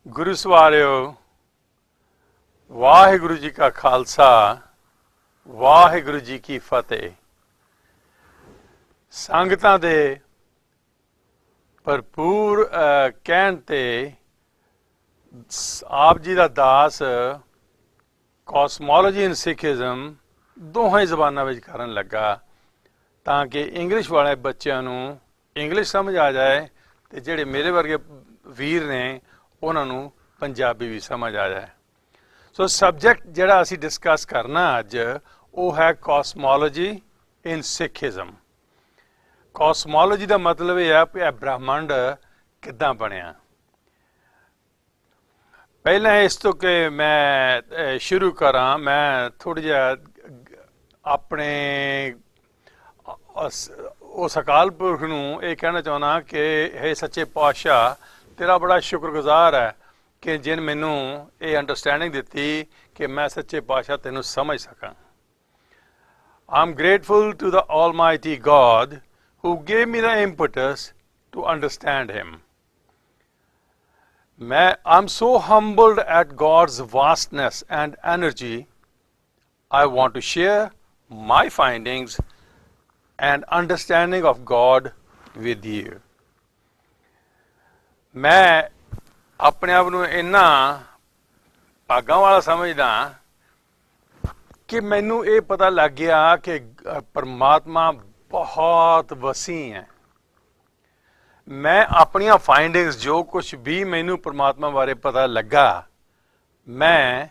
ਗੁਰੂ ਸਵਾਰਿਓ ਵਾਹਿਗੁਰੂ ਜੀ ਕਾ ਖਾਲਸਾ ਵਾਹਿਗੁਰੂ ਜੀ ਕੀ ਫਤਿਹ। ਸੰਗਤਾਂ ਦੇ ਭਰਪੂਰ ਕਹਿਣ ਤੇ ਆਪ ਜੀ ਦਾ ਦਾਸ ਕੌਸਮੋਲੋਜੀ ਐਂਡ ਸਿੱਖਿਜ਼ਮ ਦੋਹਾਂ ਜ਼ਬਾਨਾਂ ਵਿੱਚ ਕਰਨ ਲੱਗਾ ਤਾਂ ਕਿ ਇੰਗਲਿਸ਼ ਵਾਲੇ ਬੱਚਿਆਂ ਨੂੰ ਇੰਗਲਿਸ਼ ਸਮਝ ਆ ਜਾਏ ਤੇ ਜਿਹੜੇ ਮੇਰੇ ਵਰਗੇ ਵੀਰ ਨੇ ਉਹਨਾਂ ਨੂੰ ਪੰਜਾਬੀ ਵੀ ਸਮਝ ਆ ਜਾਏ। ਸੋ ਸਬਜੈਕਟ ਜਿਹੜਾ ਅਸੀਂ ਡਿਸਕਸ ਕਰਨਾ ਅੱਜ ਉਹ ਹੈ ਕੌਸਮੋਲੋਜੀ ਇਨ ਸਿੱਖਿਜ਼ਮ। ਕੌਸਮੋਲੋਜੀ ਦਾ ਮਤਲਬ ਇਹ ਹੈ ਕਿ ਇਹ ਬ੍ਰਹਿਮੰਡ ਕਿੱਦਾਂ ਬਣਿਆ। ਪਹਿਲਾਂ ਇਸ ਤੋਂ ਕਿ ਮੈਂ ਸ਼ੁਰੂ ਕਰਾਂ, ਮੈਂ ਥੋੜ੍ਹਾ ਜਿਹਾ ਆਪਣੇ ਉਸ ਅਕਾਲ ਪੁਰਖ ਨੂੰ ਇਹ ਕਹਿਣਾ ਚਾਹੁੰਦਾ ਕਿ ਹੇ ਸੱਚੇ ਪਾਤਸ਼ਾਹ, ਤੇਰਾ ਬੜਾ ਸ਼ੁਕਰਗੁਜ਼ਾਰ ਹੈ ਕਿ ਜਿਨ ਮੈਨੂੰ ਇਹ ਅੰਡਰਸਟੈਂਡਿੰਗ ਦਿੱਤੀ ਕਿ ਮੈਂ ਸੱਚੇ ਪਾਤਸ਼ਾਹ ਤੈਨੂੰ ਸਮਝ ਸਕਾਂ। I'm grateful to the Almighty God who gave me the impetus to understand Him. I'm so humbled at God's vastness and energy. I want to share my findings and understanding of God with you. ਮੈਂ ਆਪਣੇ ਆਪ ਨੂੰ ਇੰਨਾ ਭਾਗਾਂ ਵਾਲਾ ਸਮਝਦਾ ਕਿ ਮੈਨੂੰ ਇਹ ਪਤਾ ਲੱਗ ਗਿਆ ਕਿ ਪਰਮਾਤਮਾ ਬਹੁਤ ਵਸੀਹ ਹੈ। ਮੈਂ ਆਪਣੀਆਂ ਫਾਈਂਡਿੰਗਸ ਜੋ ਕੁਝ ਵੀ ਮੈਨੂੰ ਪਰਮਾਤਮਾ ਬਾਰੇ ਪਤਾ ਲੱਗਾ ਮੈਂ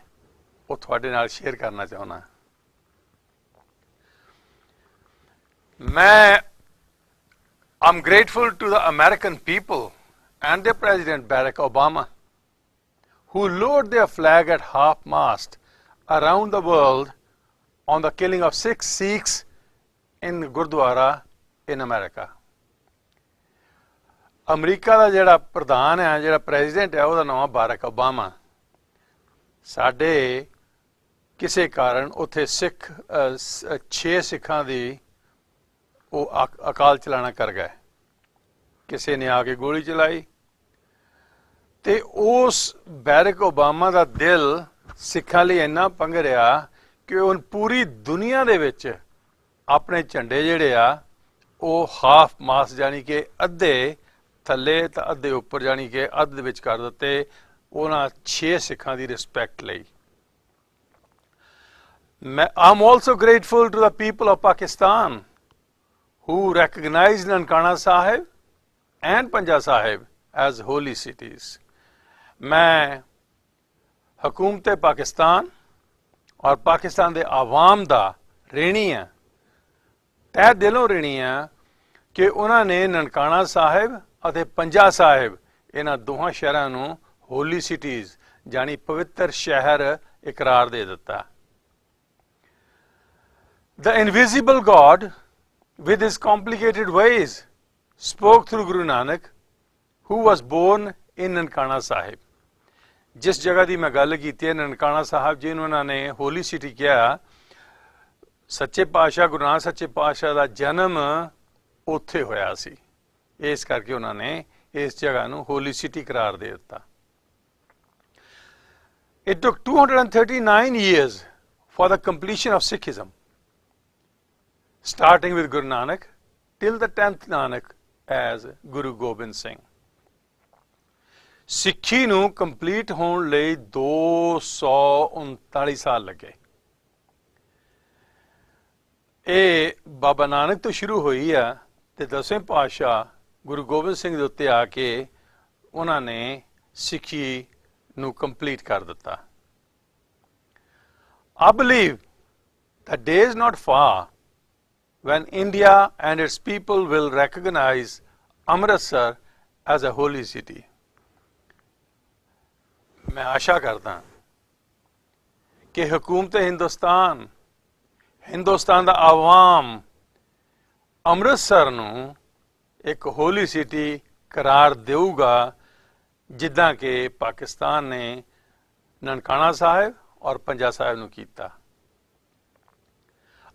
ਉਹ ਤੁਹਾਡੇ ਨਾਲ ਸ਼ੇਅਰ ਕਰਨਾ ਚਾਹੁੰਦਾ। I'm grateful to the American people and their President Barack Obama, who lowered their flag at half-mast around the world on the killing of 6 Sikhs in Gurdwara in America. America ਦਾ ਜਿਹੜਾ ਪ੍ਰਧਾਨ ਹੈ, ਜਿਹੜਾ president ਹੈ, ਉਹਦਾ ਨਾਮ ਬਾਰਕ Obama. ਸਾਡੇ ਕਿਸੇ ਕਾਰਨ ਉੱਥੇ 6 ਸਿੱਖਾਂ ਦੀ ਉਹ ਅਕਾਲ ਚਲਾਣਾ ਕਰ ਗਏ। ਕਿਸੇ ਨੇ ਆ ਕੇ ਗੋਲੀ ਚਲਾਈ ਤੇ ਉਸ ਬੈਰਕ ਓਬਾਮਾ ਦਾ ਦਿਲ ਸਿੱਖਾਂ ਲਈ ਇੰਨਾ ਪੰਘਰਿਆ ਕਿ ਉਹ ਪੂਰੀ ਦੁਨੀਆ ਦੇ ਵਿੱਚ ਆਪਣੇ ਝੰਡੇ ਜਿਹੜੇ ਆ ਉਹ ਹਾਫ ਮਾਸ ਜਾਨੀ ਕਿ ਅੱਧੇ ਥੱਲੇ ਤਾਂ ਅੱਧੇ ਉੱਪਰ ਜਾਨੀ ਕਿ ਅੱਧ ਦੇ ਵਿੱਚ ਕਰ ਦਿੱਤੇ ਉਹਨਾਂ 6 ਸਿੱਖਾਂ ਦੀ ਰਿਸਪੈਕਟ ਲਈ। I'm also grateful to the people of Pakistan who recognized Nankana Sahib and Panja Sahib as holy cities. मैं हुकूमत पाकिस्तान और पाकिस्तान के आवाम का ऋणी हाँ, तह दिलों ऋणी हाँ कि उन्होंने ननकाना साहिब और पंजा साहिब इन्हां दोहां शहरां नूं होली सिटीज़ यानी पवित्र शहर इकरार दे दिता। The invisible God with his complicated ways spoke through Guru Nanak, who was born in Nankana Sahib. जिस जगह की मैं गल की ननकाना साहब जी उन्होंने होली सिटी किया, सच्चे पातशाह गुरु नानक सच्चे पातशाह का जन्म उत्थे होया सी, इस करके उन्होंने इस जगह नूं होली सिटी करार दे दिता। It took 239 years for the completion of Sikhism, starting with Guru Nanak till the 10th Nanak as Guru Gobind Singh. ਸਿੱਖੀ ਨੂੰ ਕੰਪਲੀਟ ਹੋਣ ਲਈ 239 ਸਾਲ ਲੱਗੇ। ਇਹ ਬਾਬਾ ਨਾਨਕ ਤੋਂ ਸ਼ੁਰੂ ਹੋਈ ਆ ਤੇ 10ਵੇਂ ਪਾਤਸ਼ਾਹ ਗੁਰੂ ਗੋਬਿੰਦ ਸਿੰਘ ਦੇ ਉੱਤੇ ਆ ਕੇ ਉਹਨਾਂ ਨੇ ਸਿੱਖੀ ਨੂੰ ਕੰਪਲੀਟ ਕਰ ਦਿੱਤਾ। I believe the day is not far when India and its people will recognize Amritsar as a holy city. मैं आशा करता कि हुकूमत हिंदुस्तान का आवाम अमृतसर नूं एक होली सिटी करार देऊगा जिद्दां कि पाकिस्तान ने ननकाना साहिब और पंजा साहिब नूं कीता।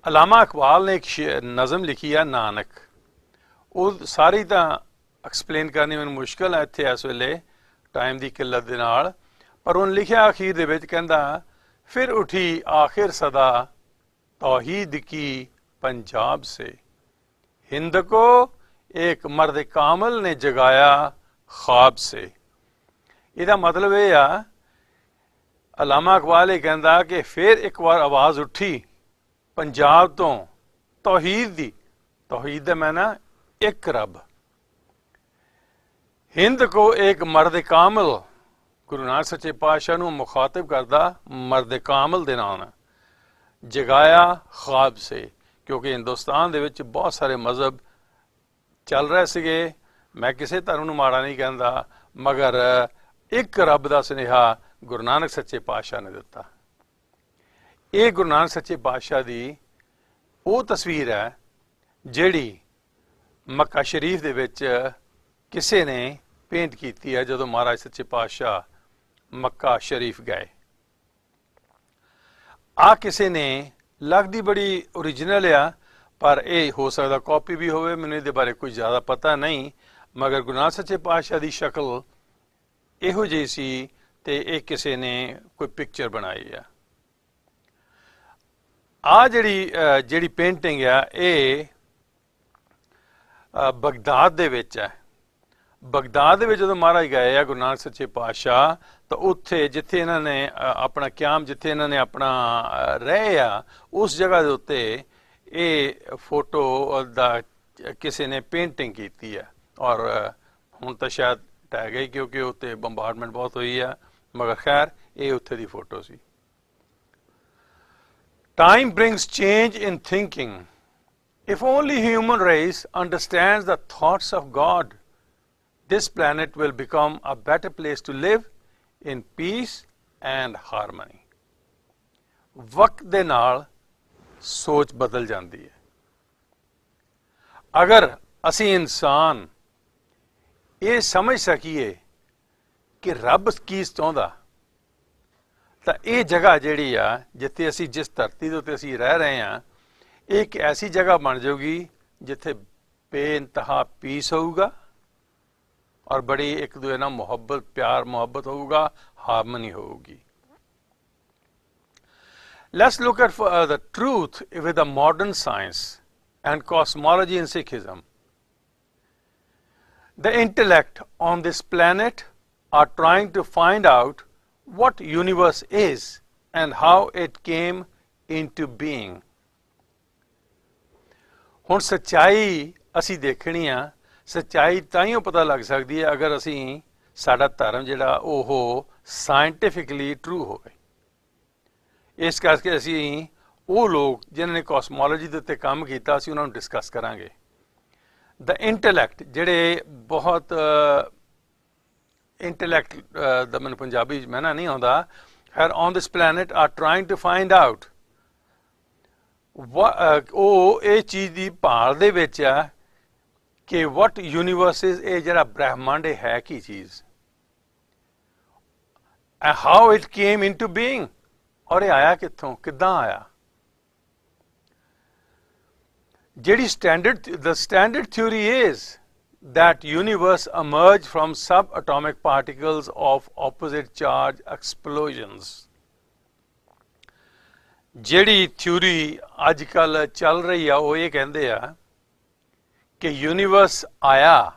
अलामा इकबाल ने एक नज़म लिखी है नानक, वो सारी तो एक्सप्लेन करनी मैनूं मुश्किल है इत्थे इस वेले, ਟਾਈਮ ਦੀ ਕਿੱਲਤ ਦੇ ਨਾਲ। ਪਰ ਉਹਨੇ ਲਿਖਿਆ ਅਖੀਰ ਦੇ ਵਿੱਚ, ਕਹਿੰਦਾ ਫਿਰ ਉਠੀ ਆਖਿਰ ਸਦਾ तौहीद की पंजाब से, हिंद को एक मर्द कामल ने जगाया ख्वाब से। ਇਹਦਾ ਮਤਲਬ ਇਹ ਆ, ਅਲਾਮਾ ਇਕਬਾਲ ਇਹ ਕਹਿੰਦਾ ਕਿ ਫਿਰ ਇੱਕ ਵਾਰ ਆਵਾਜ਼ ਉੱਠੀ ਪੰਜਾਬ ਤੋਂ ਤੌਹੀਦ ਦੀ। ਤੌਹੀਦ ਦਾ ਮਾਨਾ ਇੱਕ ਰੱਬ। ਹਿੰਦ ਕੋ ਇੱਕ ਮਰਦ ਕਾਮਲ, ਗੁਰੂ ਨਾਨਕ ਸੱਚੇ ਪਾਤਸ਼ਾਹ ਨੂੰ ਮੁਖਾਤਬ ਕਰਦਾ ਮਰਦ ਕਾਮਲ ਦੇ ਨਾਲ, ਜਗਾਇਆ ख्वाब से, ਕਿਉਂਕਿ ਹਿੰਦੁਸਤਾਨ ਦੇ ਵਿੱਚ ਬਹੁਤ ਸਾਰੇ ਮਜ਼ਹਬ ਚੱਲ ਰਹੇ ਸੀਗੇ। ਮੈਂ ਕਿਸੇ ਧਰਮ ਨੂੰ ਮਾੜਾ ਨਹੀਂ ਕਹਿੰਦਾ, ਮਗਰ ਇੱਕ ਰੱਬ ਦਾ ਸੁਨੇਹਾ ਗੁਰੂ ਨਾਨਕ ਸੱਚੇ ਪਾਤਸ਼ਾਹ ਨੇ ਦਿੱਤਾ। ਇਹ ਗੁਰੂ ਨਾਨਕ ਸੱਚੇ ਪਾਤਸ਼ਾਹ ਦੀ ਉਹ ਤਸਵੀਰ ਹੈ ਜਿਹੜੀ ਮੱਕਾ ਸ਼ਰੀਫ ਦੇ ਵਿੱਚ ਕਿਸੇ ਨੇ ਪੇਂਟ ਕੀਤੀ ਹੈ ਜਦੋਂ ਮਹਾਰਾਜ ਸੱਚੇ ਪਾਤਸ਼ਾਹ ਮੱਕਾ ਸ਼ਰੀਫ ਗਏ। ਆ ਕਿਸੇ ਨੇ, ਲੱਗਦੀ ਬੜੀ ਓਰੀਜਨਲ ਆ, ਪਰ ਇਹ ਹੋ ਸਕਦਾ ਕਾਪੀ ਵੀ ਹੋਵੇ, ਮੈਨੂੰ ਇਹਦੇ ਬਾਰੇ ਕੁਝ ਜ਼ਿਆਦਾ ਪਤਾ ਨਹੀਂ, ਮਗਰ ਗੁਰੂ ਨਾਨਕ ਸੱਚੇ ਪਾਤਸ਼ਾਹ ਦੀ ਸ਼ਕਲ ਇਹੋ ਜਿਹੀ ਸੀ ਤੇ ਇਹ ਕਿਸੇ ਨੇ ਕੋਈ ਪਿਕਚਰ ਬਣਾਈ ਆ। ਆ ਜਿਹੜੀ ਪੇਂਟਿੰਗ ਆ ਇਹ ਬਗਦਾਦ ਦੇ ਵਿੱਚ ਹੈ। ਬਗਦਾਦ ਦੇ ਵਿੱਚ ਜਦੋਂ ਮਹਾਰਾਜ ਗਏ ਆ ਗੁਰੂ ਨਾਨਕ ਸੱਚੇ ਪਾਤਸ਼ਾਹ, ਤਾਂ ਉੱਥੇ ਜਿੱਥੇ ਇਹਨਾਂ ਨੇ ਆਪਣਾ ਕਿਆਮ, ਜਿੱਥੇ ਇਹਨਾਂ ਨੇ ਆਪਣਾ ਰਹੇ ਆ, ਉਸ ਜਗ੍ਹਾ ਦੇ ਉੱਤੇ ਇਹ ਫੋਟੋ ਦਾ ਕਿਸੇ ਨੇ ਪੇਂਟਿੰਗ ਕੀਤੀ ਹੈ। ਔਰ ਹੁਣ ਤਾਂ ਸ਼ਾਇਦ ਟਹਿ ਗਈ ਕਿਉਂਕਿ ਉੱਤੇ ਬੰਬਾਰਡਮੈਂਟ ਬਹੁਤ ਹੋਈ ਆ, ਮਗਰ ਖੈਰ ਇਹ ਉੱਥੇ ਦੀ photo C. Time brings change in thinking. If only human race understands the thoughts of God, this planet will become a better place to live in peace and harmony. ਵਕਤ ਦੇ ਨਾਲ ਸੋਚ ਬਦਲ ਜਾਂਦੀ ਹੈ। ਅਗਰ ਅਸੀਂ ਇਨਸਾਨ ਇਹ ਸਮਝ ਸਕੀਏ ਕਿ ਰੱਬ ਕੀ ਚਾਹੁੰਦਾ, ਤਾਂ ਇਹ ਜਗ੍ਹਾ ਜਿਹੜੀ ਆ ਜਿੱਥੇ ਅਸੀਂ, ਜਿਸ ਧਰਤੀ ਦੇ ਉੱਤੇ ਅਸੀਂ ਰਹਿ ਰਹੇ ਹਾਂ, ਇਹ ਇੱਕ ਐਸੀ ਜਗ੍ਹਾ ਬਣ ਜਾਊਗੀ ਜਿੱਥੇ ਬੇਇੰਤਹਾ ਪੀਸ ਹੋਊਗਾ ਔਰ ਬੜੀ ਇੱਕ ਦੂਜੇ ਨਾਲ ਮੁਹੱਬਤ, ਪਿਆਰ ਮੁਹੱਬਤ ਹੋਊਗਾ, ਹਾਰਮਨੀ ਹੋਊਗੀ। Let's look at the truth with the modern science and cosmology in Sikhism. The intellect on this planet are trying to find out what universe is and how it came into being. ਹੁਣ ਸੱਚਾਈ ਅਸੀਂ ਦੇਖਣੀ ਆ। ਸੱਚਾਈ ਤਾਂ ਹੀ ਪਤਾ ਲੱਗ ਸਕਦੀ ਹੈ ਅਗਰ ਅਸੀਂ, ਸਾਡਾ ਧਰਮ ਜਿਹੜਾ ਉਹ ਸਾਇੰਟੀਫਿਕਲੀ ਟਰੂ ਹੋਵੇ। ਇਸ ਕਰਕੇ ਅਸੀਂ ਉਹ ਲੋਕ ਜਿਨ੍ਹਾਂ ਨੇ ਕੋਸਮੋਲੋਜੀ ਦੇ ਉੱਤੇ ਕੰਮ ਕੀਤਾ, ਅਸੀਂ ਉਹਨਾਂ ਨੂੰ ਡਿਸਕਸ ਕਰਾਂਗੇ। ਦ ਇੰਟੈਲੈਕਟ, ਜਿਹੜੇ ਬਹੁਤ ਇੰਟੈਲੈਕਟ ਦਾ ਮੈਨੂੰ ਪੰਜਾਬੀ 'ਚ ਮਹਿਨਾ ਨਹੀਂ ਆਉਂਦਾ, ਹੈ on this planet are trying to find out, ਉਹ ਇਹ ਚੀਜ਼ ਦੀ ਭਾਲ ਦੇ ਵਿੱਚ ਆ ਕਿ ਵਟ ਯੂਨੀਵਰਸ ਇਜ਼, ਇਹ ਜਿਹੜਾ ਬ੍ਰਹਿਮੰਡ ਹੈ ਕੀ ਚੀਜ਼, how it came into being, ਔਰ ਇਹ ਆਇਆ ਕਿੱਥੋਂ, ਕਿੱਦਾਂ ਆਇਆ। ਜਿਹੜੀ the standard theory is that universe emerged from subatomic particles of opposite charge explosions. ਜਿਹੜੀ ਥਿਊਰੀ ਅੱਜ ਕੱਲ ਚੱਲ ਰਹੀ ਆ ਉਹ ਇਹ ਕਹਿੰਦੇ ਆ ਕਿ ਯੂਨੀਵਰਸ ਆਇਆ,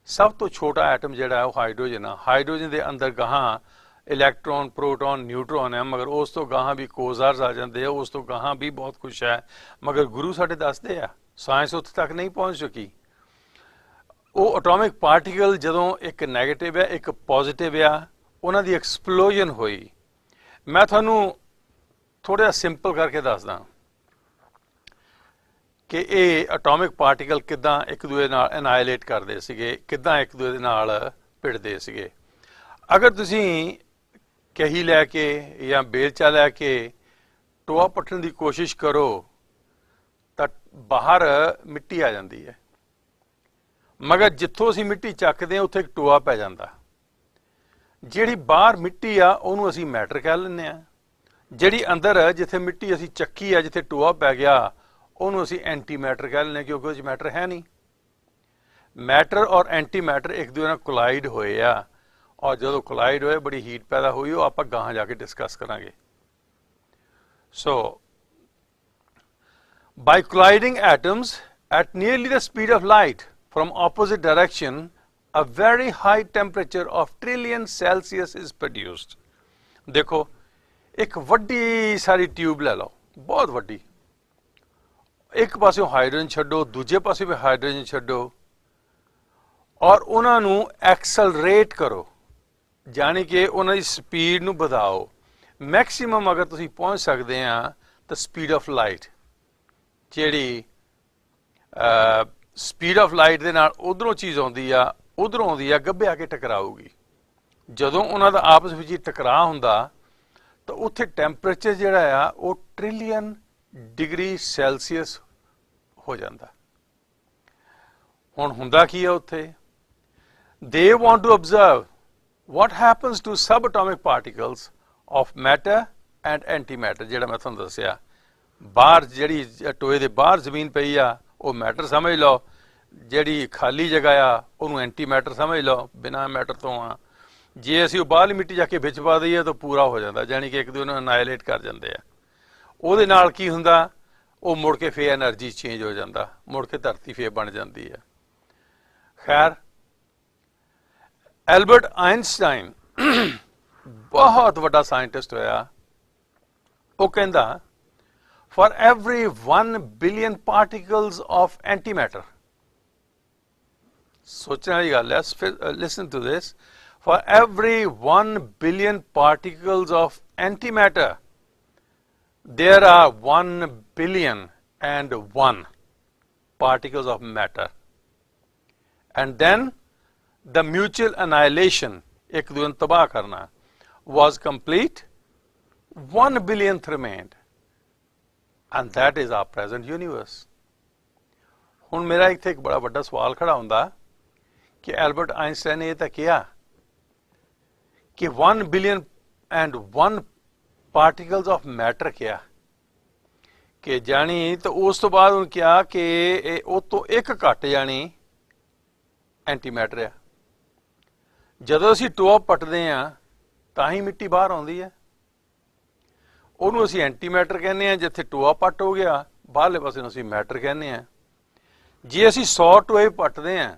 ਸਭ ਤੋਂ ਛੋਟਾ ਐਟਮ ਜਿਹੜਾ ਹੈ ਉਹ ਹਾਈਡਰੋਜਨ ਆ। ਹਾਈਡਰੋਜਨ ਦੇ ਅੰਦਰ ਗਾਹਾਂ ਇਲੈਕਟ੍ਰੋਨ, ਪ੍ਰੋਟੋਨ, ਨਿਊਟਰੋਨ ਹੈ, ਮਗਰ ਉਸ ਤੋਂ ਗਾਹਾਂ ਵੀ ਕੋਜ਼ਾਰਸ ਆ ਜਾਂਦੇ ਆ, ਉਸ ਤੋਂ ਗਾਹਾਂ ਵੀ ਬਹੁਤ ਕੁਛ ਹੈ, ਮਗਰ ਗੁਰੂ ਸਾਡੇ ਦੱਸਦੇ ਆ, ਸਾਇੰਸ ਉੱਥੇ ਤੱਕ ਨਹੀਂ ਪਹੁੰਚ ਚੁੱਕੀ। ਉਹ ਐਟੋਮਿਕ ਪਾਰਟੀਕਲ ਜਦੋਂ ਇੱਕ ਨੈਗੇਟਿਵ ਹੈ ਇੱਕ ਪੋਜ਼ਿਟਿਵ ਆ, ਉਹਨਾਂ ਦੀ ਐਕਸਪਲੋਜਨ ਹੋਈ। ਮੈਂ ਤੁਹਾਨੂੰ ਥੋੜ੍ਹਾ ਜਿਹਾ ਸਿੰਪਲ ਕਰਕੇ ਦੱਸਦਾ ਕਿ ਇਹ ਐਟੋਮਿਕ ਪਾਰਟੀਕਲ ਕਿੱਦਾਂ ਇੱਕ ਦੂਜੇ ਨਾਲ ਐਨਾਈਲੇਟ ਕਰਦੇ ਸੀਗੇ, ਕਿੱਦਾਂ ਇੱਕ ਦੂਜੇ ਦੇ ਨਾਲ ਭਿੜਦੇ ਸੀਗੇ। ਅਗਰ ਤੁਸੀਂ ਕਹੀ ਲੈ ਕੇ ਜਾਂ ਬੇਲਚਾ ਲੈ ਕੇ ਟੋਆ ਪੱਟਣ ਦੀ ਕੋਸ਼ਿਸ਼ ਕਰੋ ਤਾਂ ਬਾਹਰ ਮਿੱਟੀ ਆ ਜਾਂਦੀ ਹੈ, ਮਗਰ ਜਿੱਥੋਂ ਅਸੀਂ ਮਿੱਟੀ ਚੱਕਦੇ ਹਾਂ ਉੱਥੇ ਇੱਕ ਟੋਆ ਪੈ ਜਾਂਦਾ। ਜਿਹੜੀ ਬਾਹਰ ਮਿੱਟੀ ਆ ਉਹਨੂੰ ਅਸੀਂ ਮੈਟਰ ਕਹਿ ਲੈਂਦੇ ਹਾਂ, ਜਿਹੜੀ ਅੰਦਰ ਜਿੱਥੇ ਮਿੱਟੀ ਅਸੀਂ ਚੱਕੀ ਆ, ਜਿੱਥੇ ਟੋਆ ਪੈ ਗਿਆ, ਉਹਨੂੰ ਅਸੀਂ ਐਂਟੀ ਮੈਟਰ ਕਹਿ ਲੈਂਦੇ ਕਿਉਂਕਿ ਉਹ 'ਚ ਮੈਟਰ ਹੈ ਨਹੀਂ। ਮੈਟਰ ਔਰ ਐਂਟੀ ਮੈਟਰ ਇੱਕ ਦੂਜੇ ਨਾਲ ਕੋਲਾਈਡ ਹੋਏ ਆ, और जो कोलाइड होए बड़ी हीट पैदा हुई वो आप गाह जाके डिस्कस करांगे। सो by colliding atoms at nearly the speed of light from opposite direction, a very high temperature of trillion Celsius is produced। देखो एक वड्डी सारी ट्यूब ले लो, बहुत वड्डी, एक पासों हाइड्रोजन छड्डो, दूजे पासे भी हाइड्रोजन छड्डो और उन्हां नूं एक्सलरेट करो, जानी कि उन्हां दी स्पीड नूं ਵਧਾਓ। मैक्सिमम अगर तुसीं पहुंच सकते हैं तो स्पीड ऑफ लाइट ਜਿਹੜੀ स्पीड ऑफ लाइट ਦੇ ਨਾਲ ਉਧਰੋਂ ਚੀਜ਼ ਆਉਂਦੀ ਆ, ਉਧਰੋਂ ਆਉਂਦੀ ਆ, ਗੱਭੇ ਆ ਕੇ ਟਕਰਾਊਗੀ। ਜਦੋਂ ਉਹਨਾਂ ਦਾ ਆਪਸ ਵਿੱਚ ਹੀ ਟਕਰਾਅ ਹੁੰਦਾ ਤਾਂ ਉੱਥੇ ਟੈਂਪਰੇਚਰ ਜਿਹੜਾ ਆ ਉਹ ਟ੍ਰਿਲੀਅਨ ਡਿਗਰੀ ਸੈਲਸੀਅਸ ਹੋ ਜਾਂਦਾ। ਹੁਣ ਹੁੰਦਾ ਕੀ ਆ ਉੱਥੇ? they want to observe what happens to subatomic particles of matter and antimatter। ਜਿਹੜਾ ਮੈਂ ਤੁਹਾਨੂੰ ਦੱਸਿਆ, ਬਾਹਰ ਜਿਹੜੀ ਟੋਏ ਦੇ ਬਾਹਰ ਜ਼ਮੀਨ ਪਈ ਆ ਉਹ ਮੈਟਰ ਸਮਝ ਲਓ, ਜਿਹੜੀ ਖਾਲੀ ਜਗ੍ਹਾ ਆ ਉਹਨੂੰ ਐਂਟੀ ਮੈਟਰ ਸਮਝ ਲਓ, ਬਿਨਾਂ ਮੈਟਰ ਤੋਂ ਆ। ਜੇ ਅਸੀਂ ਉਹ ਬਾਹਰਲੀ ਮਿੱਟੀ ਜਾ ਕੇ ਵਿੱਚ ਪਾ ਦਈਏ ਤਾਂ ਪੂਰਾ ਹੋ ਜਾਂਦਾ, ਜਾਣੀ ਕਿ ਇੱਕ ਦੂਜੇ ਨੂੰ ਅਨਾਇਲੇਟ ਕਰ ਜਾਂਦੇ ਆ। ਉਹਦੇ ਨਾਲ ਕੀ ਹੁੰਦਾ? ਉਹ ਮੁੜ ਕੇ ਫੇਰ એનર્ਜੀ ਚੇਂਜ ਹੋ ਜਾਂਦਾ, ਮੁੜ ਕੇ ਧਰਤੀ ਫੇਰ ਬਣ ਜਾਂਦੀ ਆ। ਖੈਰ, ਐਲਬਰਟ ਆਇਨਸਟਾਈਨ ਬਹੁਤ ਵੱਡਾ ਸਾਇੰਟਿਸਟ ਹੋਇਆ। ਉਹ ਕਹਿੰਦਾ for every 1 billion particles of antimatter, सोचने वाली गल है, listen to this, for every 1 billion particles of antimatter there are 1 billion and 1 particles of matter, and then the mutual annihilation, एक दूसरे को तबाह करना, was complete, 1 billionth remained, and that is our present universe। ਹੁਣ ਮੇਰਾ ਇੱਥੇ ਇੱਕ ਬੜਾ ਵੱਡਾ ਸਵਾਲ ਖੜਾ ਹੁੰਦਾ ਕਿ ਐਲਬਰਟ ਆਇਨਸਟਾਈਨ ਨੇ ਇਹ ਤਾਂ ਕਿਹਾ ਕਿ 1 billion and 1 particles of matter ਕਿਹਾ ਕਿ ਜਾਣੀ, ਤਾਂ ਉਸ ਤੋਂ ਬਾਅਦ ਉਹਨੇ ਕਿਹਾ ਕਿ ਉਹ ਤੋਂ ਇੱਕ ਘੱਟ ਜਾਣੀ ਐਂਟੀ ਮੈਟਰ ਆ। ਜਦੋਂ ਅਸੀਂ ਟੋਆ ਪੱਟਦੇ ਆ ਤਾਂ ਹੀ ਮਿੱਟੀ ਬਾਹਰ ਆਉਂਦੀ ਹੈ, ਉਹਨੂੰ ਅਸੀਂ ਐਂਟੀ ਮੈਟਰ ਕਹਿੰਦੇ ਆ। ਜਿੱਥੇ ਟੋਆ ਪੱਟ ਹੋ ਗਿਆ ਬਾਹਰਲੇ ਪਾਸੇ ਨੂੰ ਅਸੀਂ ਮੈਟਰ ਕਹਿੰਦੇ ਆ। ਜੇ ਅਸੀਂ 100 ਟੋਏ ਪੱਟਦੇ ਆ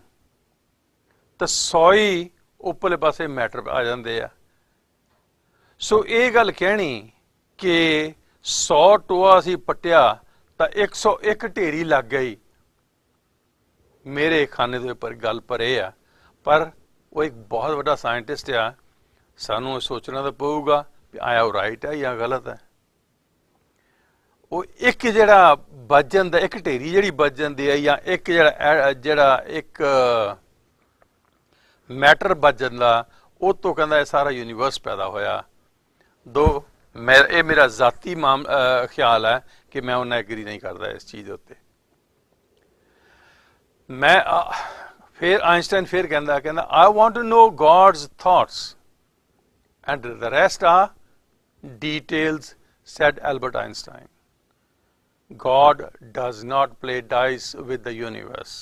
ਤਾਂ 100 ਹੀ ਉੱਪਰਲੇ ਪਾਸੇ ਮੈਟਰ ਆ ਜਾਂਦੇ ਆ। ਸੋ ਇਹ ਗੱਲ ਕਹਿਣੀ ਕਿ 100 ਟੋਆ ਅਸੀਂ ਪੱਟਿਆ ਤਾਂ 101 ਢੇਰੀ ਲੱਗ ਗਈ, ਮੇਰੇ ਖਾਨੇ ਦੇ ਉੱਪਰ ਗੱਲ ਪਰ ਇਹ ਆ। ਪਰ ਉਹ ਇੱਕ ਬਹੁਤ ਵੱਡਾ ਸਾਇੰਟਿਸਟ ਆ, ਸਾਨੂੰ ਸੋਚਣਾ ਤਾਂ ਪਊਗਾ ਵੀ ਆਇਆ ਉਹ ਰਾਈਟ ਹੈ ਜਾਂ ਗਲਤ ਹੈ। ਉਹ ਇੱਕ ਜਿਹੜਾ ਵੱਜ ਜਾਂਦਾ, ਇੱਕ ਢੇਰੀ ਜਿਹੜੀ ਵੱਜ ਜਾਂਦੀ ਹੈ, ਜਾਂ ਇੱਕ ਜਿਹੜਾ ਇੱਕ ਮੈਟਰ ਵੱਜ ਜਾਂਦਾ, ਉਹ ਤੋਂ ਕਹਿੰਦਾ ਇਹ ਸਾਰਾ ਯੂਨੀਵਰਸ ਪੈਦਾ ਹੋਇਆ। ਇਹ ਮੇਰਾ ਜ਼ਾਤੀ ਖਿਆਲ ਹੈ ਕਿ ਮੈਂ ਉਹਨਾਂ ਐਗਰੀ ਨਹੀਂ ਕਰਦਾ ਇਸ ਚੀਜ਼ ਦੇ ਉੱਤੇ। ਮੈਂ ਫਿਰ ਆਇਨਸਟਾਈਨ ਫਿਰ ਕਹਿੰਦਾ I want to know God's thoughts and the rest are details, said Albert Einstein। God does not play dice with the universe।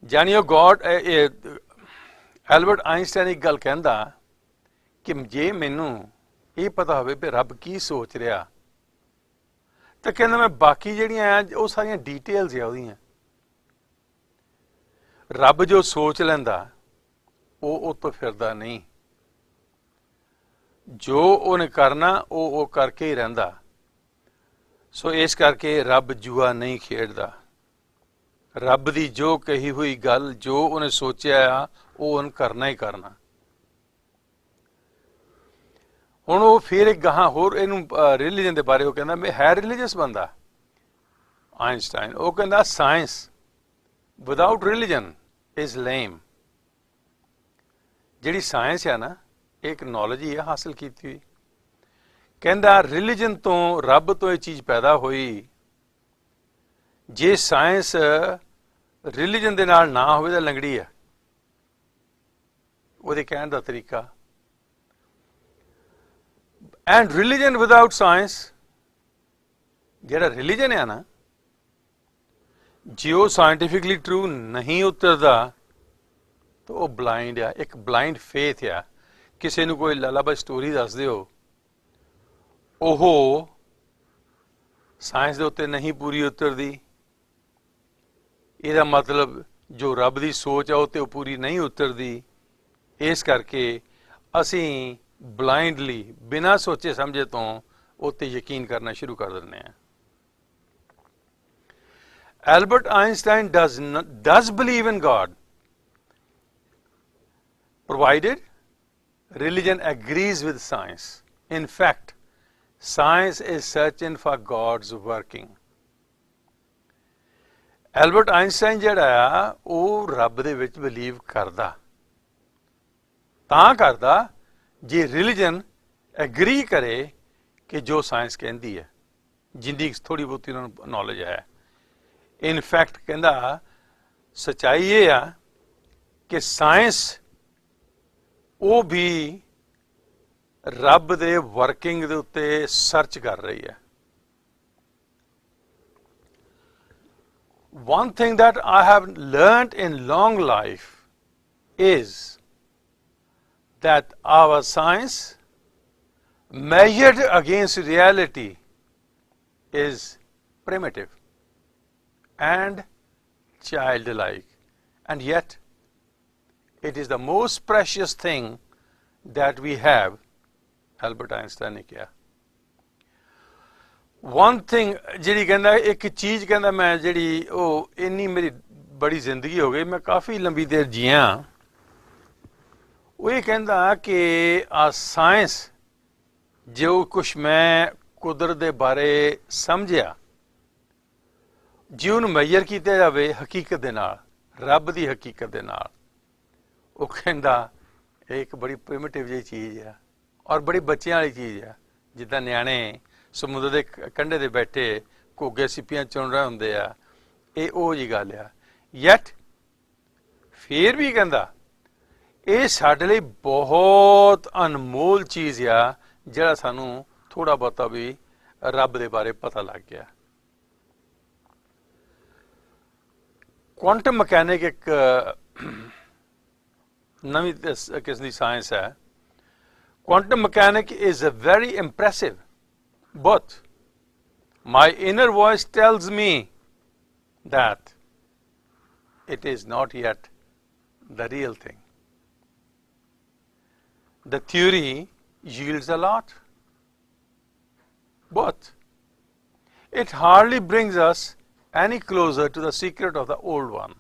ਜਾਣਿਓ ਗॉड, ਐਲਬਰਟ ਆਇਨਸਟਾਈਨ ਇੱਕ ਗੱਲ ਕਹਿੰਦਾ ਕਿ ਜੇ ਮੈਨੂੰ ਇਹ ਪਤਾ ਹੋਵੇ ਵੀ ਰੱਬ ਕੀ ਸੋਚ ਰਿਹਾ ਤਾਂ ਕਹਿੰਦਾ ਮੈਂ ਬਾਕੀ ਜਿਹੜੀਆਂ ਆ ਉਹ ਸਾਰੀਆਂ ਡੀਟੇਲਸ ਆ ਉਹਦੀਆਂ। ਰੱਬ ਜੋ ਸੋਚ ਲੈਂਦਾ ਉਹ ਤੋਂ ਫਿਰਦਾ ਨਹੀਂ, ਜੋ ਉਹਨੇ ਕਰਨਾ ਉਹ ਕਰਕੇ ਹੀ ਰਹਿੰਦਾ। ਸੋ ਇਸ ਕਰਕੇ ਰੱਬ ਜੂਆ ਨਹੀਂ ਖੇਡਦਾ। ਰੱਬ ਦੀ ਜੋ ਕਹੀ ਹੋਈ ਗੱਲ, ਜੋ ਉਹਨੇ ਸੋਚਿਆ ਆ, ਉਹ ਉਹਨੇ ਕਰਨਾ ਹੀ ਕਰਨਾ। ਹੁਣ ਉਹ ਫਿਰ ਇੱਕ ਗਾਹਾਂ ਹੋਰ ਇਹਨੂੰ ਰਿਲੀਜਨ ਦੇ ਬਾਰੇ ਉਹ ਕਹਿੰਦਾ ਮੈਂ ਹੈ ਰਿਲੀਜੀਅਸ ਬੰਦਾ ਆਇਨਸਟਾਈਨ। ਉਹ ਕਹਿੰਦਾ science without religion is lame. ਜਿਹੜੀ ਸਾਇੰਸ ਆ ਨਾ, ਇੱਕ ਨੌਲੇਜ ਹੀ ਆ ਹਾਸਿਲ ਕੀਤੀ ਹੋਈ। ਕਹਿੰਦਾ ਰਿਲੀਜਨ ਤੋਂ, ਰੱਬ ਤੋਂ ਇਹ ਚੀਜ਼ ਪੈਦਾ ਹੋਈ। ਜੇ ਸਾਇੰਸ ਰਿਲੀਜਨ ਦੇ ਨਾਲ ਨਾ ਹੋਵੇ ਤਾਂ ਲੰਗੜੀ ਆ। ਉਹਦੇ ਕਹਿਣ ਦਾ ਤਰੀਕਾ। ਐਂਡ ਰਿਲੀਜਨ ਵਿਦਾਊਟ ਸਾਇੰਸ, ਜਿਹੜਾ ਰਿਲੀਜਨ ਹੈ ਨਾ, ਜੇ ਉਹ ਸਾਇੰਟੀਫਿਕਲੀ ਟਰੂ ਨਹੀਂ ਉਤਰਦਾ तो वो ब्लाइंड आ, एक ब्लाइंड फेथ आ। किसी नूं कोई लालाबाई स्टोरी दस दिओ, ओह साइंस दे उत्ते नहीं पूरी उतरदी, ਇਹਦਾ मतलब जो रब की सोच आ ਉਹ ਤੇ पूरी नहीं उतरदी। इस करके ਅਸੀਂ ब्लाइंडली बिना सोचे समझे तो उत्ते यकीन करना शुरू कर दिंदे हैं। Albert Einstein does believe in God, provided religion agrees with science. In fact, science is searching for God's working. Albert Einstein ਜਿਹੜਾ ਆ ਉਹ ਰੱਬ ਦੇ ਵਿੱਚ ਬਿਲੀਵ ਕਰਦਾ, ਤਾਂ ਕਰਦਾ ਜੇ ਰਿਲੀਜਨ ਐਗਰੀ ਕਰੇ ਕਿ ਜੋ ਸਾਇੰਸ ਕਹਿੰਦੀ ਹੈ, ਜਿੰਦੀ ਥੋੜੀ ਬਹੁਤੀ ਉਹਨਾਂ ਨੂੰ ਨੌਲੇਜ ਹੈ। ਇਨਫੈਕਟ ਕਹਿੰਦਾ ਸੱਚਾਈ ਇਹ ਆ ਕਿ ਸਾਇੰਸ ਉਹ ਵੀ ਰੱਬ ਦੇ ਵਰਕਿੰਗ ਦੇ ਉੱਤੇ ਸਰਚ ਕਰ ਰਹੀ ਹੈ। One thing that I have learned in long life is that our science measured against reality is primitive and childlike, and yet it is the most precious thing that we have, Albert Einstein ने किया। One thing जी कहना, एक चीज़ कहना मैं जी इन्नी मेरी बड़ी जिंदगी हो गई, मैं काफ़ी लंबी देर जिया, वो ये कहता कि आ साइंस जो कुछ मैं कुदरत के बारे समझिया जे उन्हें मेजर किया जाए हकीकत दे नाल, रब की हकीकत दे नाल, वो कहता एक बड़ी प्रिमिटिव जी चीज़ है और बड़ी बच्चों वाली चीज़ है। जिदा न्याणे समुद्र के कंढे ते बैठे घोगे सिप्पियां चुन रहे होंदे आ, ये ਉਹ जी गल आ। यट फिर भी कहता ये साडे लई बहुत अनमोल चीज़ आ जिहड़ा सानू थोड़ा बहुता भी रब दे बारे पता लग गया। क्वांटम मकैनिक एक नवी किस्म की साइंस है। Quantum mechanic is a very impressive, but my inner voice tells me that it is not yet the real thing. The theory yields a lot, but it hardly brings us any closer to the secret of the old one.